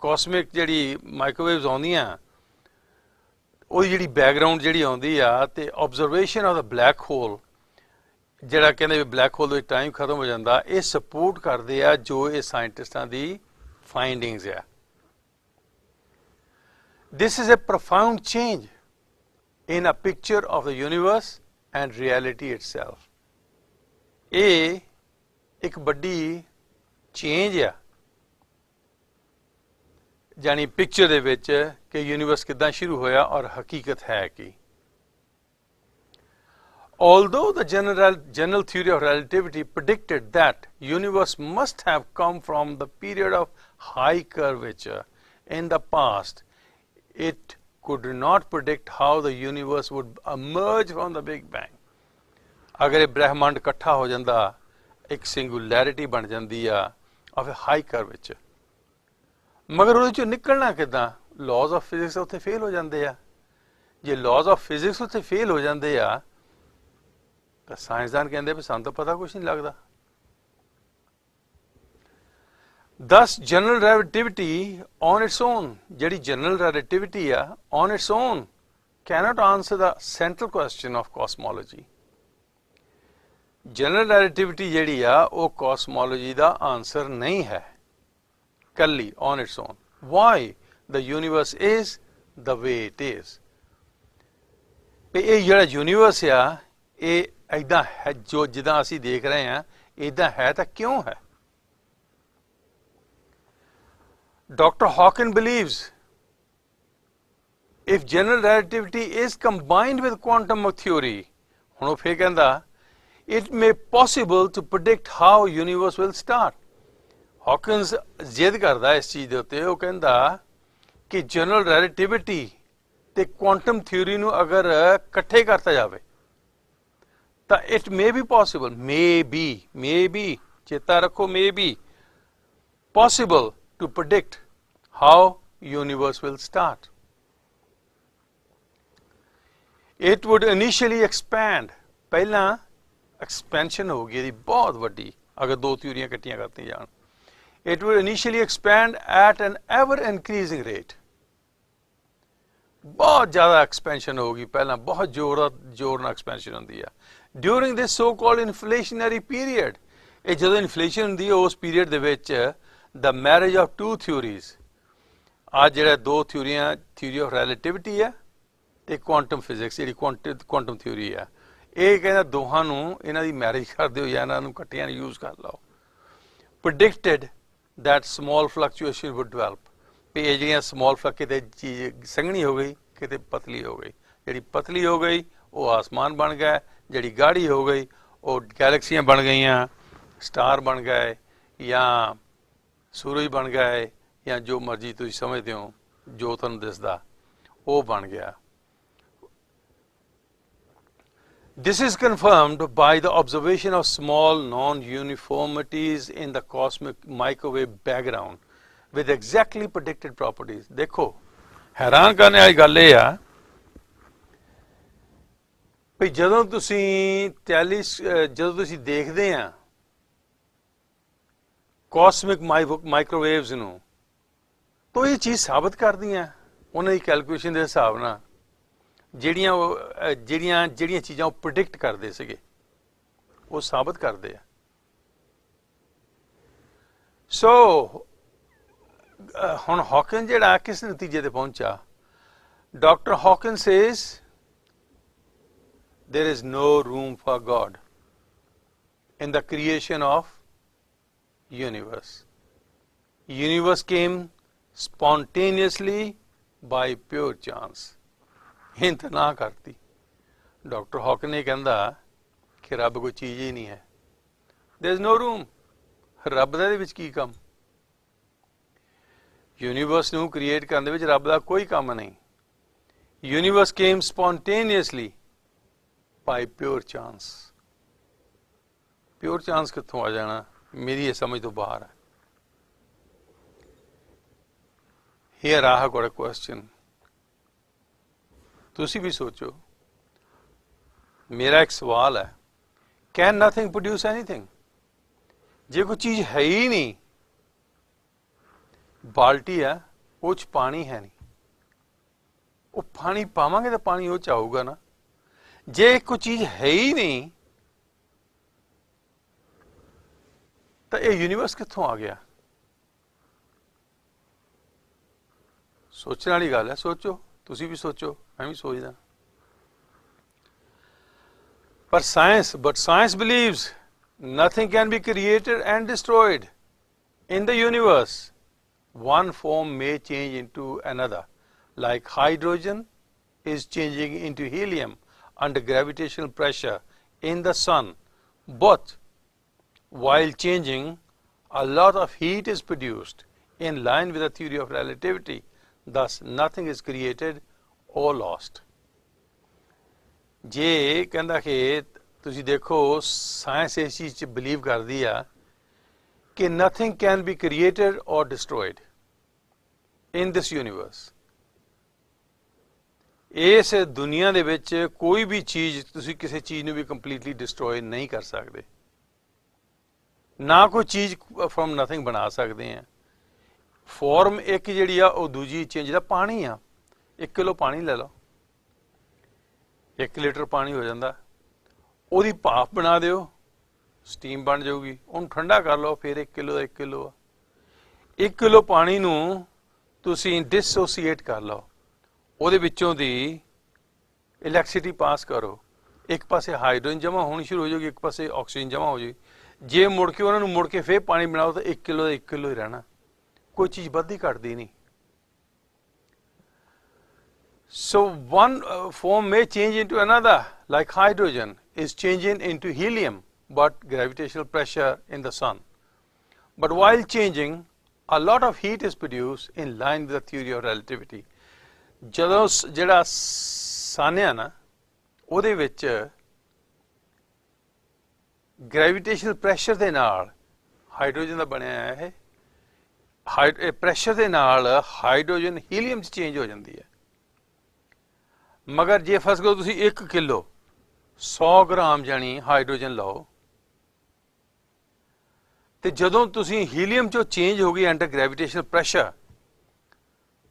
ਕਾਸਮਿਕ ਜਿਹੜੀ ਮਾਈਕ੍ਰੋਵੇਵਸ ਆਉਂਦੀਆਂ, ਉਹਦੀ ਜਿਹੜੀ ਬੈਕਗਰਾਉਂਡ ਜਿਹੜੀ ਆਉਂਦੀ ਆ ਤੇ observation of the black hole, ਜਿਹੜਾ ਕਹਿੰਦੇ ਵੀ ਬਲੈਕ ਹੋਲ ਦੇ ਵਿੱਚ ਟਾਈਮ ਖਤਮ ਹੋ ਜਾਂਦਾ, ਇਹ ਸਪੋਰਟ ਕਰਦੇ ਆ ਜੋ ਇਹ ਸਾਇੰਟਿਸਟਾਂ ਦੀ ਫਾਈਂਡਿੰਗਸ ਆ। This is a profound change in a picture of the universe and reality itself. ਇਹ ਇੱਕ ਵੱਡੀ ਚੇਂਜ ਆ ਜਾਨੀ ਪਿਕਚਰ ਦੇ ਵਿੱਚ ਕਿ ਯੂਨੀਵਰਸ ਕਿੱਦਾਂ ਸ਼ੁਰੂ ਹੋਇਆ ਔਰ ਹਕੀਕਤ ਹੈ ਕੀ। Although the general theory of relativity predicted that universe must have come from the period of high curvature in the past, it could not predict how the universe would emerge from the Big Bang. अगर ये ब्रह्मांड इकट्ठा हो जाता, एक singularity बन जाती आ of A high curvature, मगर वो निकलना किदां? लॉज ऑफ फिजिक्स उत्थे फेल हो जाते आ। जे लॉज ऑफ फिजिक्स उत्थे फेल हो जाते आ तो साइंसदान कहते भी सानू तो पता कुछ नहीं लगता। Thus general relativity on its own, ਜਿਹੜੀ general relativity ਆ on its own cannot answer the central question of cosmology. General relativity ਜਿਹੜੀ ਆ ਉਹ cosmology ਦਾ ਆਨਸਰ ਨਹੀਂ ਹੈ ਕੱਲੀ on its own. Why the universe is the way it is. ਇਹ ਜਿਹੜਾ ਯੂਨੀਵਰਸ ਆ ਇਹ ਇਦਾਂ ਹੈ ਜੋ ਜਿੱਦਾਂ ਅਸੀਂ ਦੇਖ ਰਹੇ ਹਾਂ ਇਦਾਂ ਹੈ ਤਾਂ ਕਿਉਂ ਹੈ? Dr. Hawking believes if general relativity is combined with quantum theory, ਹੁਣ ਉਹ ਫਿਰ ਕਹਿੰਦਾ it may possible to predict how universe will start. Hawkins ਜ਼ਿੱਦ ਕਰਦਾ ਇਸ ਚੀਜ਼ ਦੇ ਉੱਤੇ, ਉਹ ਕਹਿੰਦਾ ਕਿ general relativity ਤੇ quantum theory ਨੂੰ ਅਗਰ ਇਕੱਠੇ ਕਰਤਾ ਜਾਵੇ ਤਾਂ it may be possible, may be, ਚੇਤਾ ਰੱਖੋ may be possible to predict how universe will start. It would initially expand, ਪਹਿਲਾਂ expansion ਹੋਗੀ ਇਹਦੀ ਬਹੁਤ ਵੱਡੀ ਅਗਰ ਦੋ ਥਿਊਰੀਆਂ ਇਕੱਠੀਆਂ ਕਰਤੀਆਂ ਜਾਣ। It would initially expand at an ever increasing rate. ਬਹੁਤ ਜ਼ਿਆਦਾ expansion ਹੋਗੀ, ਪਹਿਲਾਂ ਬਹੁਤ ਜ਼ੋਰ ਨਾਲ expansion ਹੁੰਦੀ ਆ। During this so-called inflationary period, ਇਹ ਜਦੋਂ ਇਨਫਲੇਸ਼ਨ ਹੁੰਦੀ ਹੈ ਉਸ ਪੀਰੀਅਡ ਦੇ ਵਿੱਚ the marriage of two theories, ਆ ਜਿਹੜਾ ਦੋ ਥਿਊਰੀਆਂ, theory of relativity ਹੈ ਤੇ quantum physics ਜਿਹੜੀ quantum theory ਹੈ, ਇਹ ਕਹਿੰਦਾ ਦੋਹਾਂ ਨੂੰ ਇਹਨਾਂ ਦੀ ਮੈਰਿਜ ਕਰ ਦਿਓ ਜਾਂ ਇਹਨਾਂ ਨੂੰ ਇਕੱਠਿਆਂ ਯੂਜ਼ ਕਰ ਲਓ। Predicted that small fluctuation would develop, ਵੀ ਇਹ ਜਿਹੜੀਆਂ small fluctuation ਕਿਤੇ ਚੀਜ਼ ਸੰਘਣੀ ਹੋ ਗਈ ਕਿਤੇ ਪਤਲੀ ਹੋ ਗਈ, ਜਿਹੜੀ ਪਤਲੀ ਹੋ ਗਈ ਉਹ ਆਸਮਾਨ ਬਣ ਗਿਆ, ਜਿਹੜੀ ਗਾੜੀ ਹੋ ਗਈ ਉਹ ਗੈਲੈਕਸੀਆਂ ਬਣ ਗਈਆਂ, ਸਟਾਰ ਬਣ ਗਏ ਜਾਂ ਸੂਰਜ ਬਣ ਗਏ ਜਾਂ ਜੋ ਮਰਜ਼ੀ ਤੁਸੀਂ ਸਮਝਦੇ ਹੋ ਜੋ ਤੁਹਾਨੂੰ ਦਿਸਦਾ ਉਹ ਬਣ ਗਿਆ। This is confirmed by the observation of small non-uniformities in the cosmic microwave background with exactly predicted properties. देखो हैरान करने वाली गल ये आ भी ਜਦੋਂ ਤੁਸੀਂ ਦੇਖਦੇ ਆ ਕਾਸਮਿਕ ਮਾਈਕ੍ਰੋਵੇਵਸ ਨੂੰ ਤਾਂ ਇਹ ਚੀਜ਼ ਸਾਬਤ ਕਰਦੀਆਂ ਉਹਨਾਂ ਦੀ ਕੈਲਕੂਲੇਸ਼ਨ ਦੇ ਹਿਸਾਬ ਨਾਲ ਜਿਹੜੀਆਂ ਚੀਜ਼ਾਂ ਉਹ ਪ੍ਰਿਡਿਕਟ ਕਰਦੇ ਸੀਗੇ ਉਹ ਸਾਬਤ ਕਰਦੇ ਆ। ਸੋ ਹੁਣ ਹਾਕਿੰਸ ਜਿਹੜਾ ਕਿਸ ਨਤੀਜੇ ਤੇ ਪਹੁੰਚਾ? Doctor Hawkins says there is no room for God in the creation of universe. Universe came spontaneously by pure chance. हिंत ना करती। डॉक्टर हॉकिंस ने कहता कि रब कोई चीज़ ही नहीं है, there is no room, रब दा विच की काम? यूनीवर्स नूं क्रिएट करने विच रब दा कोई काम नहीं। Universe came spontaneously by pure chance. Pure chance कित्थों आ जाना? मेरी ये समझ तो बाहर है। Here I have got a question. तुसी भी सोचो, मेरा एक सवाल है, कैन नथिंग प्रोड्यूस एनीथिंग? जे कोई चीज है ही नहीं, बाल्टी है वो पानी है नहीं, ਉਹ ਪਾਣੀ ਪਾਵਾਂਗੇ ਤਾਂ ਪਾਣੀ ਉਹ ਚ ਆਊਗਾ ਨਾ। ਜੇ ਕੋਈ ਚੀਜ਼ ਹੈ ਹੀ ਨਹੀਂ ਤਾਂ ਇਹ ਯੂਨੀਵਰਸ ਕਿੱਥੋਂ ਆ ਗਿਆ? ਸੋਚਣ ਵਾਲੀ ਗੱਲ ਹੈ। ਸੋਚੋ, ਤੁਸੀਂ ਵੀ ਸੋਚੋ, ਮੈਂ ਵੀ ਸੋਚਦਾ। ਪਰ science believes nothing can be created and destroyed in the universe. One form may change into another, like hydrogen is changing into helium under gravitational pressure in the sun. But while changing, a lot of heat is produced in line with the theory of relativity. Thus, nothing is created or lost. ਜੇ ਕਹਿੰਦਾ ਕਿ ਤੁਸੀਂ ਦੇਖੋ science ਇਸ ਚੀਜ਼ 'ਚ believe ਕਰਦੀ ਆ ਕਿ ਨਥਿੰਗ ਕੈਨ ਬੀ ਕ੍ਰੀਏਟਡ ਔਰ ਡਿਸਟਰੋਇਡ ਇਨ ਦਿਸ ਯੂਨੀਵਰਸ। ਇਸ ਦੁਨੀਆ ਦੇ ਵਿੱਚ ਕੋਈ ਵੀ ਚੀਜ਼, ਤੁਸੀਂ ਕਿਸੇ ਚੀਜ਼ ਨੂੰ ਵੀ ਕੰਪਲੀਟਲੀ ਡਿਸਟਰੋਏ ਨਹੀਂ ਕਰ ਸਕਦੇ, ਨਾ ਕੋਈ ਚੀਜ਼ ਫਰੋਮ ਨਥਿੰਗ ਬਣਾ ਸਕਦੇ ਆ। ਫਾਰਮ ਇੱਕ ਜਿਹੜੀ ਆ ਉਹ ਦੂਜੀ ਚੇਂਜ ਦਾ ਪਾਣੀ ਆ। 1 ਕਿਲੋ ਪਾਣੀ ਲੈ ਲਓ, 1 ਲੀਟਰ ਪਾਣੀ ਹੋ ਜਾਂਦਾ। ਉਹਦੀ ਭਾਫ ਬਣਾ ਦਿਓ, ਸਟੀਮ ਬਣ ਜਾਊਗੀ। ਉਹਨੂੰ ਠੰਡਾ ਕਰ ਲਓ, ਫਿਰ 1 ਕਿਲੋ ਦਾ 1 ਕਿਲੋ ਆ। 1 ਕਿਲੋ ਪਾਣੀ ਨੂੰ ਤੁਸੀਂ ਡਿਸੋਸੀਏਟ ਕਰ ਲਓ, ਉਹਦੇ ਵਿੱਚੋਂ ਦੀ ਇਲੈਕਟ੍ਰਿਸਿਟੀ ਪਾਸ ਕਰੋ। ਇੱਕ ਪਾਸੇ ਹਾਈਡਰੋਜਨ ਜਮ੍ਹਾਂ ਹੋਣੀ ਸ਼ੁਰੂ ਹੋ ਜਾਊਗੀ, ਇੱਕ ਪਾਸੇ ਆਕਸੀਜਨ ਜਮ੍ਹਾਂ ਹੋ ਜਾਊਗੀ। ਜੇ ਮੁੜ ਕੇ ਉਹਨਾਂ ਨੂੰ ਮੁੜ ਕੇ ਫਿਰ ਪਾਣੀ ਬਣਾਓ ਤਾਂ 1 ਕਿਲੋ ਦਾ 1 ਕਿਲੋ ਹੀ ਰਹਿਣਾ, ਕੋਈ ਚੀਜ਼ ਵੱਧਦੀ ਘਟਦੀ ਨਹੀਂ। So one form may change into another, like hydrogen is changing into helium, but gravitational pressure in the sun. But while changing, a lot of heat is produced in line with the theory of relativity. ਜਦੋਂ ਜਿਹੜਾ ਸਨ ਆ ਨਾ, ਉਹਦੇ ਵਿੱਚ gravitational pressure ਦੇ ਨਾਲ hydrogen ਦਾ ਬਣਿਆ ਹੈ। ਇਹ ਪ੍ਰੈਸ਼ਰ ਦੇ ਨਾਲ ਹਾਈਡਰੋਜਨ ਹੀਲੀਅਮ 'ਚ ਚੇਂਜ ਹੋ ਜਾਂਦੀ ਹੈ। ਮਗਰ ਜੇ ਫਸ ਗਏ ਤੁਸੀਂ 1 ਕਿਲੋ 100 ਗ੍ਰਾਮ ਜਾਣੀ ਹਾਈਡਰੋਜਨ ਲਓ, ਤੇ ਜਦੋਂ ਤੁਸੀਂ ਹੀਲੀਅਮ 'ਚੋਂ ਚੇਂਜ ਹੋ ਗਈ ਅੰਡਰ ਗ੍ਰੈਵਿਟੇਸ਼ਨਲ ਪ੍ਰੈਸ਼ਰ,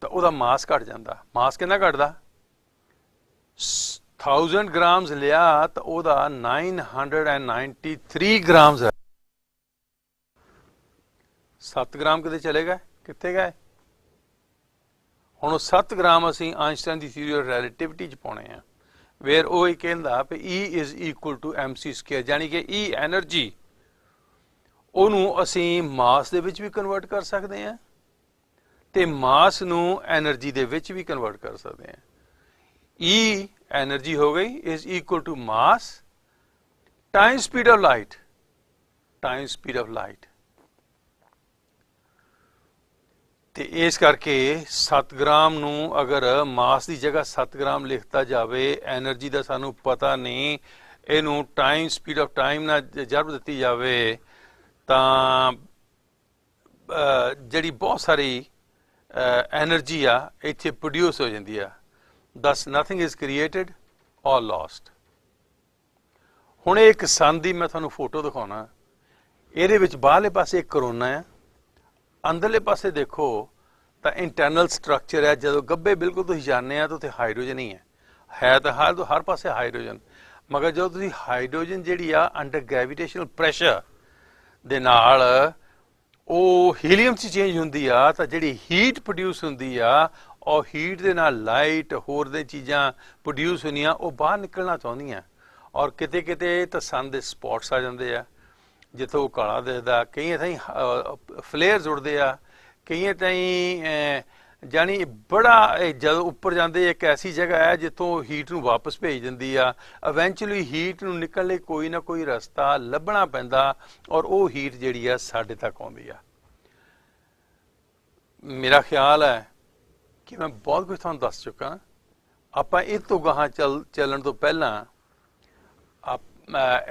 ਤਾਂ ਉਹਦਾ ਮਾਸ ਘਟ ਜਾਂਦਾ। ਮਾਸ ਕਿੰਨਾ ਘਟਦਾ? 1000 ਗ੍ਰਾਮਸ ਲਿਆ ਤਾਂ ਉਹਦਾ 993 ਗ੍ਰਾਮਸ ਹੈ। 7 ਗ੍ਰਾਮ ਕਿਤੇ ਚਲੇ ਗਏ? ਕਿੱਥੇ ਗਏ? ਹੁਣ ਉਹ 7 ਗ੍ਰਾਮ ਅਸੀਂ ਆਇਨਸਟਾਈਨ ਦੀ ਥਿਊਰੀ ਆਫ ਰਿਲੇਟਿਵਿਟੀ 'ਚ ਪਾਉਣੇ ਆ, ਵੇਰ ਉਹ ਇਹ ਕਹਿੰਦਾ ਵੀ E is equal to mc square, ਜਾਣੀ ਕਿ E ਐਨਰਜੀ, ਉਹਨੂੰ ਅਸੀਂ ਮਾਸ ਦੇ ਵਿੱਚ ਵੀ ਕਨਵਰਟ ਕਰ ਸਕਦੇ ਹਾਂ ਤੇ ਮਾਸ ਨੂੰ ਐਨਰਜੀ ਦੇ ਵਿੱਚ ਵੀ ਕਨਵਰਟ ਕਰ ਸਕਦੇ ਹਾਂ। E ਐਨਰਜੀ ਹੋ ਗਈ is equal to mass times speed of light, times speed of light। ਤੇ ਇਸ ਕਰਕੇ 7 ਗ੍ਰਾਮ ਨੂੰ ਅਗਰ ਮਾਸ ਦੀ ਜਗ੍ਹਾ 7 ਗ੍ਰਾਮ ਲਿਖਤਾ ਜਾਵੇ, ਐਨਰਜੀ ਦਾ ਸਾਨੂੰ ਪਤਾ ਨਹੀਂ, ਇਹਨੂੰ ਟਾਈਮ ਸਪੀਡ ਆਫ ਟਾਈਮ ਨਾਲ ਜਰਬ ਦਿੱਤੀ ਜਾਵੇ, ਤਾਂ ਜਿਹੜੀ ਬਹੁਤ ਸਾਰੀ ਐਨਰਜੀ ਆ ਇੱਥੇ ਪ੍ਰੋਡਿਊਸ ਹੋ ਜਾਂਦੀ ਆ। ਦਸ ਨਥਿੰਗ ਇਜ਼ ਕ੍ਰੀਏਟਡ ਔਰ ਲੋਸਟ। ਹੁਣ ਇਹ ਇੱਕ ਸਨ ਦੀ ਮੈਂ ਤੁਹਾਨੂੰ ਫੋਟੋ ਦਿਖਾਉਣਾ। ਇਹਦੇ ਵਿੱਚ ਬਾਹਰਲੇ ਪਾਸੇ ਇੱਕ ਕਰੋਨਾ ਆ, ਅੰਦਰਲੇ ਪਾਸੇ ਦੇਖੋ ਤਾਂ ਇੰਟਰਨਲ ਸਟਰਕਚਰ ਹੈ। ਜਦੋਂ ਗੱਭੇ ਬਿਲਕੁਲ ਤੁਸੀਂ ਜਾਂਦੇ ਆ ਤਾਂ ਉੱਥੇ ਹਾਈਡਰੋਜਨ ਹੀ ਹੈ ਤਾਂ ਹਰ ਪਾਸੇ ਹਾਈਡਰੋਜਨ। ਮਗਰ ਜਦੋਂ ਤੁਸੀਂ ਹਾਈਡਰੋਜਨ ਜਿਹੜੀ ਆ ਅੰਡਰ ਗ੍ਰੈਵਿਟੇਸ਼ਨਲ ਪ੍ਰੈਸ਼ਰ ਦੇ ਨਾਲ ਉਹ ਹੀਲੀਅਮ 'ਚ ਚੇਂਜ ਹੁੰਦੀ ਆ, ਤਾਂ ਜਿਹੜੀ ਹੀਟ ਪ੍ਰੋਡਿਊਸ ਹੁੰਦੀ ਆ, ਉਹ ਹੀਟ ਦੇ ਨਾਲ ਲਾਈਟ ਹੋਰ ਦੇ ਚੀਜ਼ਾਂ ਪ੍ਰੋਡਿਊਸ ਹੁੰਦੀਆਂ, ਉਹ ਬਾਹਰ ਨਿਕਲਣਾ ਚਾਹੁੰਦੀਆਂ। ਔਰ ਕਿਤੇ ਕਿਤੇ ਤਾਂ ਸਨ ਦੇ ਸਪੌਟਸ ਆ ਜਾਂਦੇ ਆ, ਜਿੱਥੋਂ ਉਹ ਕਾਲਾ ਦਿਖਦਾ। ਕਈ ਥਾਈਂ ਫਲੇਅਰਸ ਉੱਡਦੇ ਆ, ਕਈ ਥਾਈਂ ਜਾਣੀ ਬੜਾ ਜਦੋਂ ਉੱਪਰ ਜਾਂਦੇ ਇੱਕ ਐਸੀ ਜਗ੍ਹਾ ਹੈ ਜਿੱਥੋਂ ਹੀਟ ਨੂੰ ਵਾਪਸ ਭੇਜ ਦਿੰਦੀ ਆ। ਇਵੈਂਚੁਅਲੀ ਹੀਟ ਨੂੰ ਨਿਕਲਣ ਲਈ ਕੋਈ ਨਾ ਕੋਈ ਰਸਤਾ ਲੱਭਣਾ ਪੈਂਦਾ, ਔਰ ਉਹ ਹੀਟ ਜਿਹੜੀ ਆ ਸਾਡੇ ਤੱਕ ਆਉਂਦੀ ਆ। ਮੇਰਾ ਖਿਆਲ ਹੈ ਕਿ ਮੈਂ ਬਹੁਤ ਕੁਝ ਤੁਹਾਨੂੰ ਦੱਸ ਚੁੱਕਾ। ਆਪਾਂ ਇਹ ਤੋਂ ਗਾਹਾਂ ਚੱਲਣ ਤੋਂ ਪਹਿਲਾਂ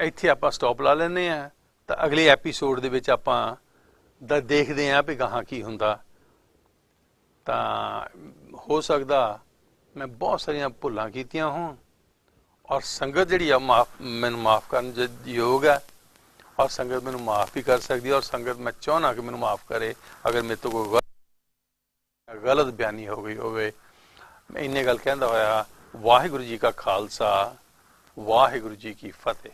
ਇੱਥੇ ਆਪਾਂ ਸਟਾਪ ਲਾ ਲੈਂਦੇ ਹਾਂ, ਤਾਂ ਅਗਲੇ ਐਪੀਸੋਡ ਦੇ ਵਿੱਚ ਆਪਾਂ ਦੇਖਦੇ ਹਾਂ ਵੀ ਗਾਹਾਂ ਕੀ ਹੁੰਦਾ। ਤਾਂ ਹੋ ਸਕਦਾ ਮੈਂ ਬਹੁਤ ਸਾਰੀਆਂ ਭੁੱਲਾਂ ਕੀਤੀਆਂ ਹੋਣ, ਔਰ ਸੰਗਤ ਜਿਹੜੀ ਆ ਮੈਨੂੰ ਮਾਫ਼ ਕਰਨ ਯੋਗ ਹੈ, ਔਰ ਸੰਗਤ ਮੈਨੂੰ ਮਾਫ਼ ਵੀ ਕਰ ਸਕਦੀ ਹੈ। ਔਰ ਸੰਗਤ ਮੈਂ ਚਾਹੁੰਦਾ ਕਿ ਮੈਨੂੰ ਮਾਫ਼ ਕਰੇ ਅਗਰ ਮੇਰੇ ਤੋਂ ਕੋਈ ਗਲਤ ਬਿਆਨੀ ਹੋ ਗਈ ਹੋਵੇ। ਮੈਂ ਇੰਨੇ ਗੱਲ ਕਹਿੰਦਾ ਹੋਇਆ ਵਾਹਿਗੁਰੂ ਜੀ ਕਾ ਖਾਲਸਾ ਵਾਹਿਗੁਰੂ ਜੀ ਕੀ ਫਤਿਹ।